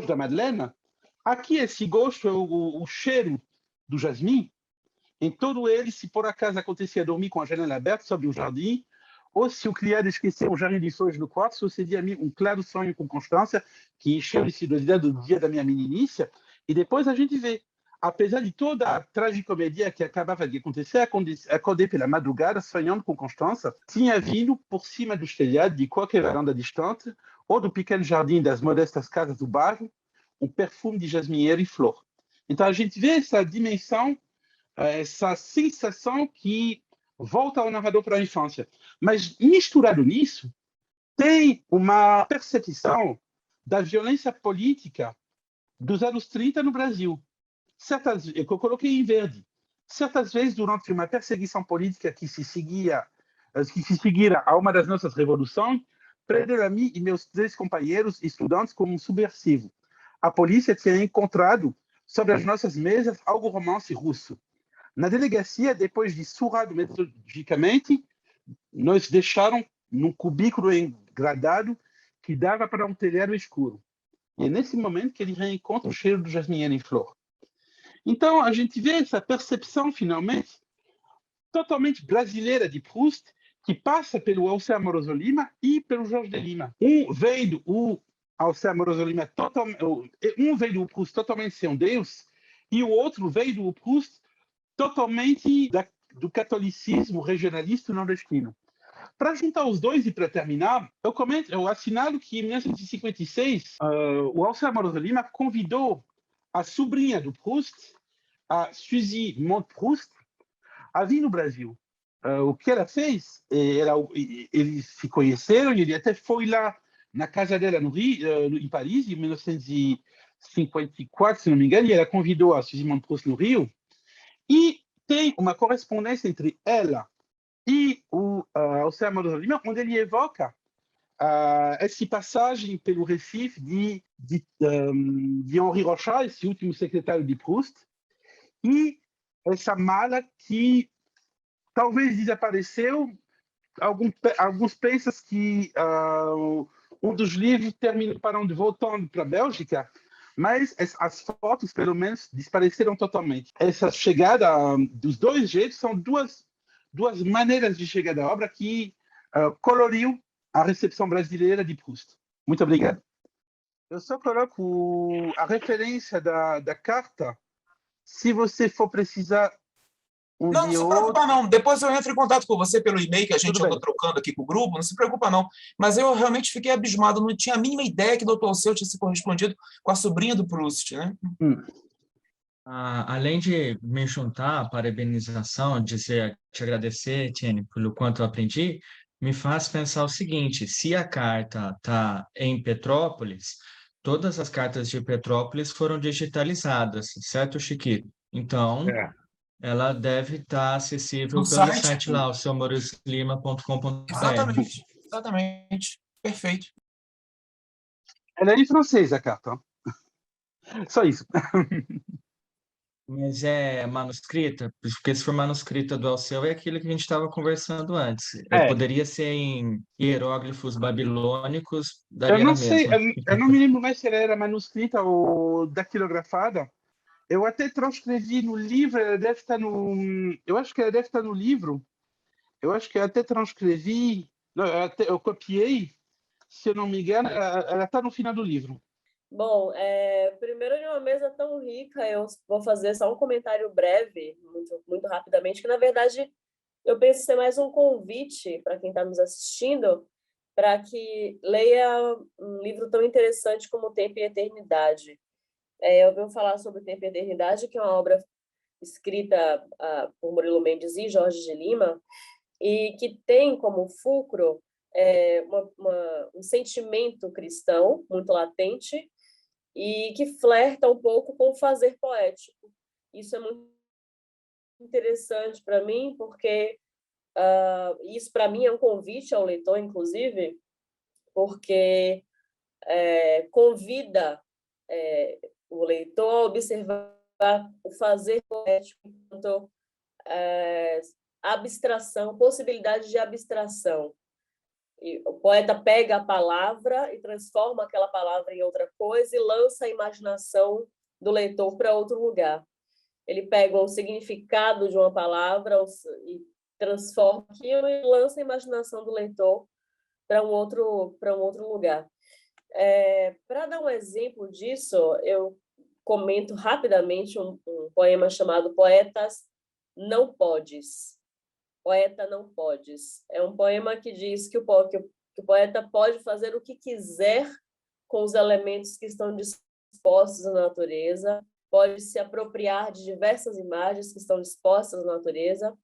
da Madeleine. Aqui, esse gosto é o cheiro do jasmim. Em todo ele, se por acaso acontecia dormir com a janela aberta sobre o jardim, ou se o criado esqueceu um jardim de flores no quarto, sucedia a mim um claro sonho com Constância, que encheu de sidosidade do dia da minha meninice. E depois a gente vê, apesar de toda a tragicomédia que acabava de acontecer, acordei pela madrugada sonhando com Constância, tinha vindo por cima dos telhados de qualquer varanda distante, ou do pequeno jardim das modestas casas do bairro, um perfume de jasmieiro e flor. Então a gente vê essa dimensão, essa sensação que volta ao narrador para a infância. Mas, misturado nisso, tem uma percepção da violência política dos anos 30 no Brasil. Eu coloquei em verde. Certas vezes, durante uma perseguição política que se seguira a uma das nossas revoluções, prenderam a mim e meus 3 companheiros estudantes como um subversivo. A polícia tinha encontrado sobre as nossas mesas algo romance russo. Na delegacia, depois de surrado metodologicamente, nos deixaram num cubículo engradado que dava para um telhado escuro. E é nesse momento que ele reencontra o cheiro do jasmim em flor. Então, a gente vê essa percepção, finalmente, totalmente brasileira de Proust, que passa pelo Alceu Amoroso Lima e pelo Jorge de Lima. Veio do Alceu Amoroso Lima, veio do Proust totalmente sem um Deus, e o outro veio do Proust totalmente do catolicismo regionalista nordestino. Para juntar os dois e para terminar, eu assinalo que em 1956 o Alceu Amoroso Lima convidou a sobrinha do Proust, a Suzy Monte-Proust, a vir no Brasil. O que ela fez, eles se conheceram, e ele até foi lá na casa dela no Rio, em Paris, em 1954, se não me engano, e ela convidou a Suzy Monte-Proust no Rio. E tem uma correspondência entre ela e o Alceu Amoroso Lima, onde ele evoca essa passagem pelo Recife de Henri Rochard, esse último secretário de Proust, e essa mala que talvez desapareceu. Alguns pensam que um dos livros terminaram voltando para a Bélgica, mas as fotos, pelo menos, desapareceram totalmente. Essa chegada dos dois jeitos são duas maneiras de chegar à obra que coloriu a recepção brasileira de Proust. Muito obrigado. Eu só coloco a referência da carta, se você for precisar Não se preocupa, não. Depois eu entro em contato com você pelo e-mail que a gente andou trocando aqui com o grupo, não se preocupa, não. Mas eu realmente fiquei abismado, não tinha a mínima ideia que o Dr. Alceu tinha se correspondido com a sobrinha do Proust, né? Além de me juntar à parabenização, te agradecer, Etienne, pelo quanto eu aprendi, me faz pensar o seguinte: se a carta está em Petrópolis, todas as cartas de Petrópolis foram digitalizadas, certo, Chiquito? Então, ela deve estar acessível No pelo site. site lá, o seumaurizolima.com.br. Exatamente. Perfeito. Ela é em francês, a carta. Só isso. Mas é manuscrita? Porque se for manuscrita do Alceu, é aquilo que a gente estava conversando antes. Poderia ser em hieróglifos babilônicos, daria Eu não na sei, mesma. eu não me lembro mais se ela era manuscrita ou datilografada. Eu até transcrevi no livro, ela deve estar no... Eu acho que ela deve estar no livro. Eu acho que eu até transcrevi, não, eu copiei, se eu não me engano, ela está no final do livro. Bom, primeiro de uma mesa tão rica, eu vou fazer só um comentário breve, muito rapidamente, que na verdade eu penso ser mais um convite para quem está nos assistindo, para que leia um livro tão interessante como Tempo e Eternidade. Eu vou falar sobre Tempo e Eternidade, que é uma obra escrita por Murilo Mendes e Jorge de Lima, e que tem como fulcro um sentimento cristão muito latente, e que flerta um pouco com o fazer poético. Isso é muito interessante para mim, porque isso para mim é um convite ao leitor, inclusive, porque convida o leitor a observar o fazer poético enquanto abstração, possibilidade de abstração. E o poeta pega a palavra e transforma aquela palavra em outra coisa e lança a imaginação do leitor para outro lugar. Ele pega o significado de uma palavra e transforma aquilo e lança a imaginação do leitor para um outro lugar. Para dar um exemplo disso, eu comento rapidamente um poema chamado Poetas Não Podes. Poeta não podes. É um poema que diz que o poeta pode fazer o que quiser com os elementos que estão dispostos na natureza, pode se apropriar de diversas imagens que estão dispostas na natureza,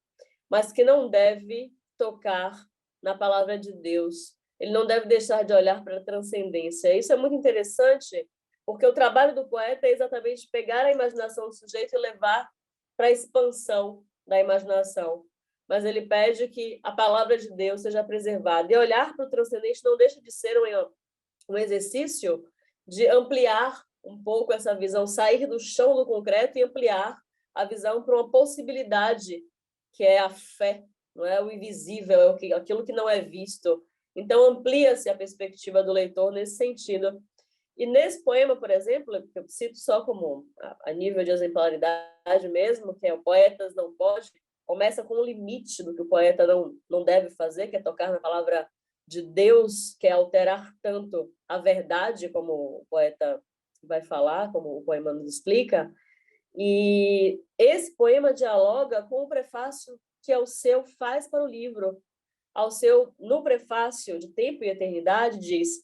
mas que não deve tocar na palavra de Deus. Ele não deve deixar de olhar para a transcendência. Isso é muito interessante, porque o trabalho do poeta é exatamente pegar a imaginação do sujeito e levar para a expansão da imaginação. Mas ele pede que a palavra de Deus seja preservada. E olhar para o transcendente não deixa de ser um exercício de ampliar um pouco essa visão, sair do chão do concreto e ampliar a visão para uma possibilidade, que é a fé, não é o invisível, é aquilo que não é visto. Então, amplia-se a perspectiva do leitor nesse sentido. E nesse poema, por exemplo, eu cito só como a nível de exemplaridade mesmo, que é o Poetas Não Pode, começa com o limite do que o poeta não deve fazer, que é tocar na palavra de Deus, que é alterar tanto a verdade, como o poeta vai falar, como o poema nos explica. E esse poema dialoga com o prefácio que Alceu faz para o livro. Alceu, no prefácio de Tempo e Eternidade, diz: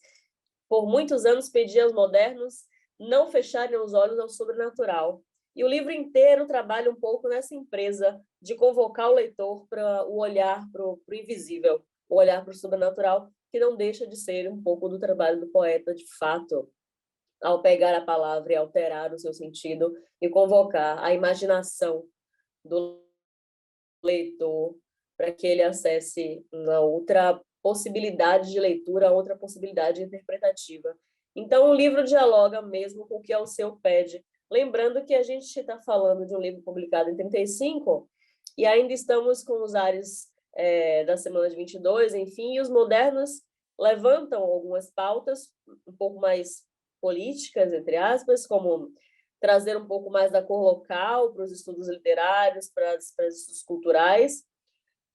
por muitos anos pedi aos modernos não fecharem os olhos ao sobrenatural. E o livro inteiro trabalha um pouco nessa empresa de convocar o leitor para o olhar para o invisível, o olhar para o sobrenatural, que não deixa de ser um pouco do trabalho do poeta, de fato, ao pegar a palavra e alterar o seu sentido e convocar a imaginação do leitor para que ele acesse uma outra possibilidade de leitura, outra possibilidade interpretativa. Então, o livro dialoga mesmo com o que Alceu pede. Lembrando que a gente está falando de um livro publicado em 35 e ainda estamos com os ares da semana de 22, enfim, e os modernos levantam algumas pautas um pouco mais políticas, entre aspas, como trazer um pouco mais da cor local para os estudos literários, para os estudos culturais,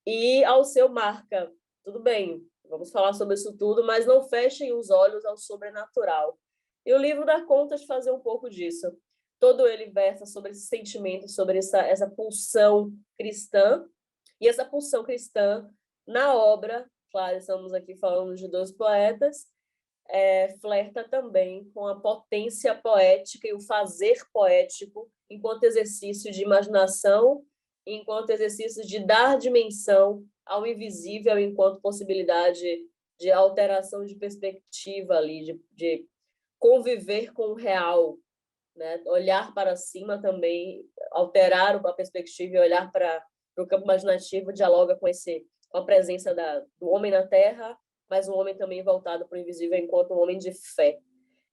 e Alceu marca, tudo bem, vamos falar sobre isso tudo, mas não fechem os olhos ao sobrenatural. E o livro dá conta de fazer um pouco disso. todo ele versa sobre esse sentimento, sobre essa pulsão cristã, e essa pulsão cristã na obra, claro, estamos aqui falando de dois poetas, flerta também com a potência poética e o fazer poético enquanto exercício de imaginação, enquanto exercício de dar dimensão ao invisível enquanto possibilidade de alteração de perspectiva ali, de conviver com o real, né? Olhar para cima também, alterar a perspectiva e olhar para o campo imaginativo dialoga com a presença do homem na Terra, mas um homem também voltado para o invisível enquanto um homem de fé.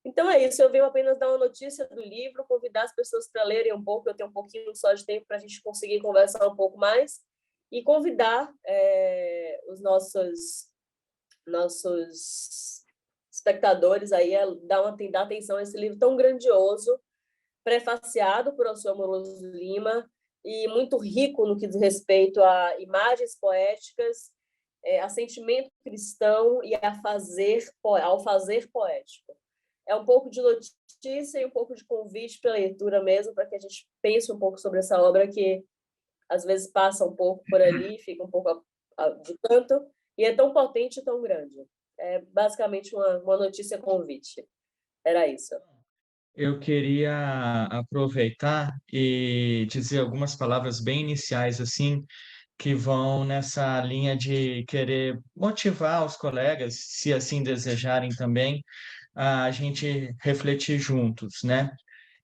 Então é isso, eu venho apenas dar uma notícia do livro, convidar as pessoas para lerem um pouco, eu tenho um pouquinho só de tempo para a gente conseguir conversar um pouco mais, e convidar os nossos espectadores aí a dar atenção a esse livro tão grandioso, prefaciado por Alceu Amoroso Lima, e muito rico no que diz respeito a imagens poéticas, a sentimento cristão e ao fazer poético. É um pouco de notícia e um pouco de convite para a leitura mesmo, para que a gente pense um pouco sobre essa obra que às vezes passa um pouco por ali, fica um pouco de canto, e é tão potente e tão grande. É basicamente uma notícia convite. Era isso. Eu queria aproveitar e dizer algumas palavras bem iniciais, assim, que vão nessa linha de querer motivar os colegas, se assim desejarem também, a gente refletir juntos, né?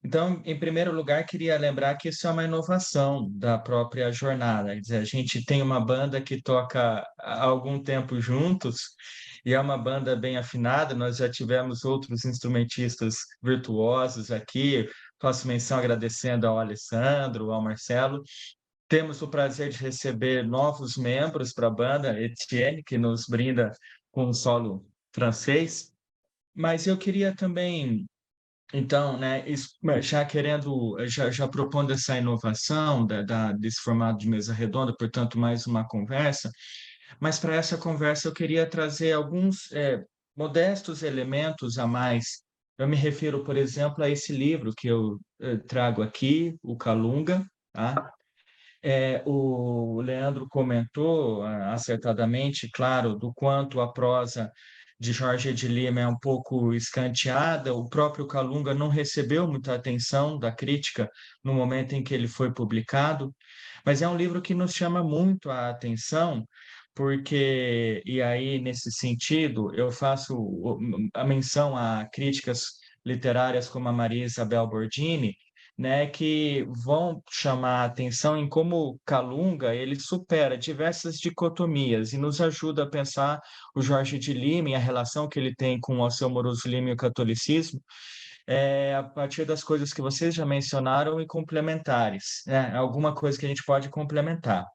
Então, em primeiro lugar, queria lembrar que isso é uma inovação da própria jornada. Quer dizer, a gente tem uma banda que toca há algum tempo juntos e é uma banda bem afinada. Nós já tivemos outros instrumentistas virtuosos aqui. Faço menção agradecendo ao Alessandro, ao Marcelo. Temos o prazer de receber novos membros para a banda, Etienne, que nos brinda com um solo francês. Mas eu queria também, então, né, já propondo essa inovação desse formato de mesa redonda, portanto, mais uma conversa, mas para essa conversa eu queria trazer alguns modestos elementos a mais. Eu me refiro, por exemplo, a esse livro que eu trago aqui, o Calunga, tá? O Leandro comentou acertadamente, claro, do quanto a prosa de Jorge de Lima é um pouco escanteada. O próprio Calunga não recebeu muita atenção da crítica no momento em que ele foi publicado, mas é um livro que nos chama muito a atenção, porque, e aí, nesse sentido, eu faço a menção a críticas literárias como a Maria Isabel Bordini, né, que vão chamar a atenção em como Calunga ele supera diversas dicotomias e nos ajuda a pensar o Jorge de Lima e a relação que ele tem com o Alceu Moroso Lima e o catolicismo, a partir das coisas que vocês já mencionaram e complementares, né? Alguma coisa que a gente pode complementar.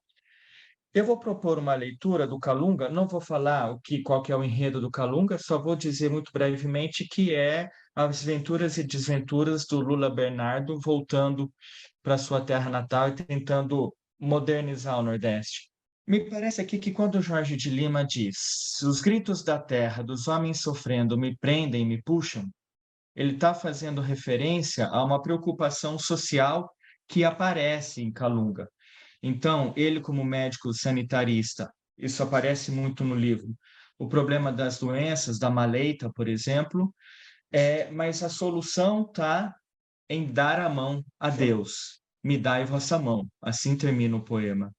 Eu vou propor uma leitura do Calunga, não vou falar qual que é o enredo do Calunga, só vou dizer muito brevemente que é as venturas e desventuras do Lula Bernardo voltando para sua terra natal e tentando modernizar o Nordeste. Me parece aqui que quando Jorge de Lima diz os gritos da terra, dos homens sofrendo, me prendem, me puxam, ele está fazendo referência a uma preocupação social que aparece em Calunga. Então, ele como médico sanitarista, isso aparece muito no livro, o problema das doenças, da maleita, por exemplo, mas a solução está em dar a mão a Deus. Me dai vossa mão. Assim termina o poema.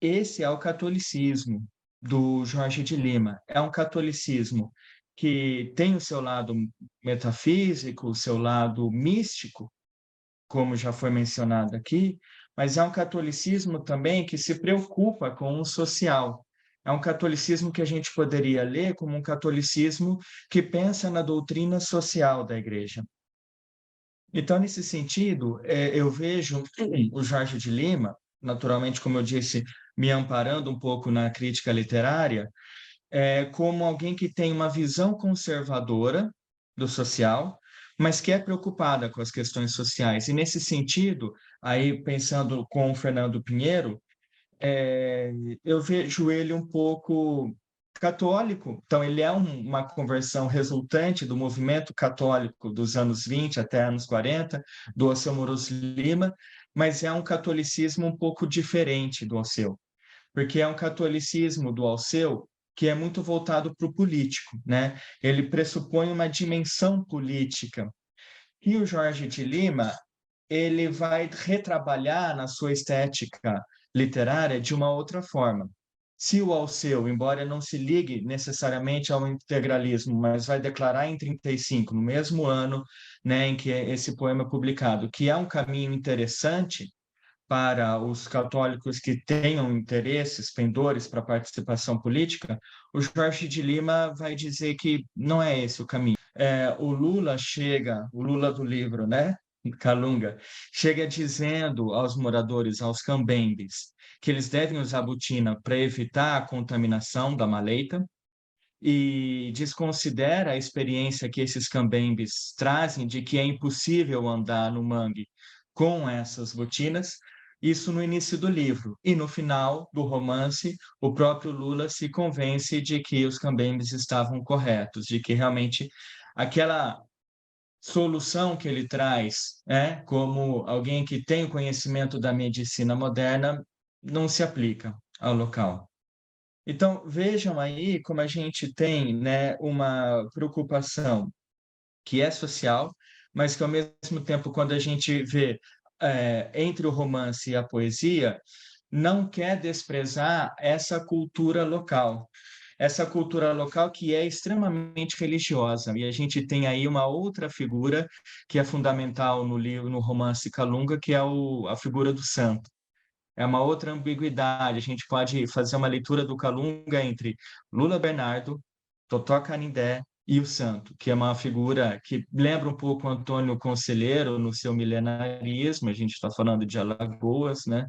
Esse é o catolicismo do Jorge de Lima. É um catolicismo que tem o seu lado metafísico, o seu lado místico, como já foi mencionado aqui, mas é um catolicismo também que se preocupa com o social. É um catolicismo que a gente poderia ler como um catolicismo que pensa na doutrina social da Igreja. Então, nesse sentido, eu vejo o Jorge de Lima, naturalmente, como eu disse, me amparando um pouco na crítica literária, como alguém que tem uma visão conservadora do social, mas que é preocupada com as questões sociais. E, nesse sentido, aí pensando com o Fernando Pinheiro, eu vejo ele um pouco católico, então ele é uma conversão resultante do movimento católico dos anos 20 até anos 40, do Alceu Moros Lima, mas é um catolicismo um pouco diferente do Alceu, porque é um catolicismo do Alceu que é muito voltado para o político, né? Ele pressupõe uma dimensão política. E o Jorge de Lima, ele vai retrabalhar na sua estética literária de uma outra forma. Se o Alceu, embora não se ligue necessariamente ao integralismo, mas vai declarar em 35, no mesmo ano, né, em que esse poema é publicado, que é um caminho interessante para os católicos que tenham interesses, pendores para a participação política, o Jorge de Lima vai dizer que não é esse o caminho. O Lula do livro, né? Calunga, chega dizendo aos moradores, aos cambembes, que eles devem usar botina para evitar a contaminação da maleita e desconsidera a experiência que esses cambembes trazem de que é impossível andar no mangue com essas botinas, isso no início do livro. E no final do romance, o próprio Lula se convence de que os cambembes estavam corretos, de que realmente aquela solução que ele traz, como alguém que tem o conhecimento da medicina moderna, não se aplica ao local. Então, vejam aí como a gente tem, né, uma preocupação que é social, mas que, ao mesmo tempo, quando a gente vê entre o romance e a poesia, não quer desprezar essa cultura local. Essa cultura local que é extremamente religiosa. E a gente tem aí uma outra figura que é fundamental no livro, no romance Calunga, que é a figura do santo. É uma outra ambiguidade. A gente pode fazer uma leitura do Calunga entre Lula Bernardo, Totó Canindé e o santo, que é uma figura que lembra um pouco Antônio Conselheiro no seu milenarismo. A gente está falando de Alagoas, né?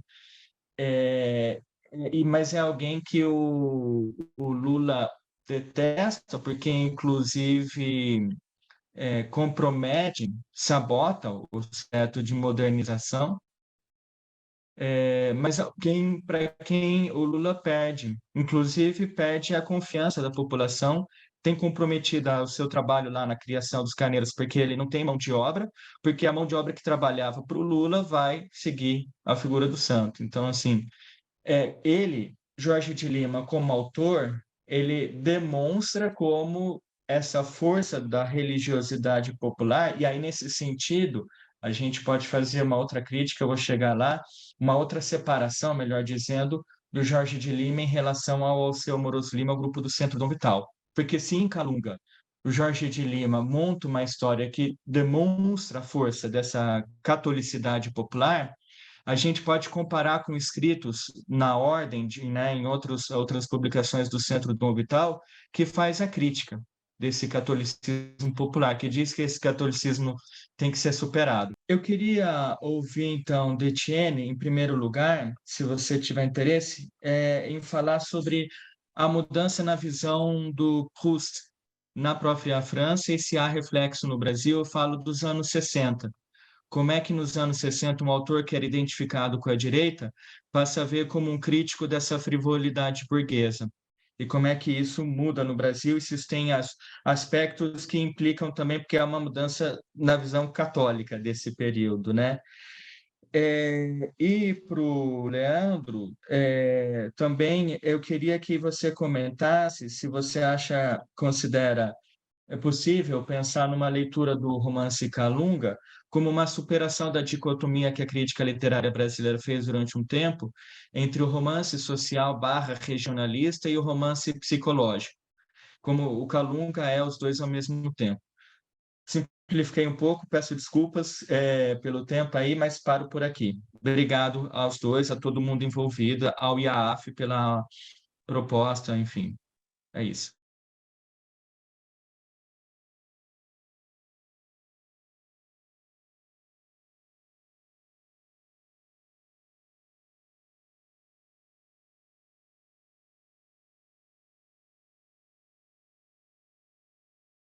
Mas é alguém que o Lula detesta, porque, inclusive, compromete, sabota o projeto de modernização, mas para quem o Lula perde, inclusive perde a confiança da população, tem comprometido o seu trabalho lá na criação dos carneiros, porque ele não tem mão de obra, porque a mão de obra que trabalhava para o Lula vai seguir a figura do santo. Então, assim, ele, Jorge de Lima, como autor, ele demonstra como essa força da religiosidade popular, e aí, nesse sentido, a gente pode fazer uma outra crítica, eu vou chegar lá, uma outra separação, melhor dizendo, do Jorge de Lima em relação ao Alceu Moros Lima, ao grupo do Centro Dom Vital. Porque se em Calunga o Jorge de Lima monta uma história que demonstra a força dessa catolicidade popular, a gente pode comparar com escritos na ordem, em outras publicações do Centro Dom Vital, que faz a crítica desse catolicismo popular, que diz que esse catolicismo tem que ser superado. Eu queria ouvir, então, de Etienne, em primeiro lugar, se você tiver interesse, em falar sobre a mudança na visão do Proust na própria França e se há reflexo no Brasil. Eu falo dos anos 60. Como é que nos anos 60 um autor que era identificado com a direita passa a ver como um crítico dessa frivolidade burguesa? E como é que isso muda no Brasil? E se isso tem aspectos que implicam também, porque é uma mudança na visão católica desse período, né? E para o Leandro, também eu queria que você comentasse se você considera possível pensar numa leitura do romance Calunga como uma superação da dicotomia que a crítica literária brasileira fez durante um tempo entre o romance social / regionalista e o romance psicológico, como o Calunga é os dois ao mesmo tempo. Simplifiquei um pouco, peço desculpas pelo tempo aí, mas paro por aqui. Obrigado aos dois, a todo mundo envolvido, ao IAAF pela proposta, enfim, é isso.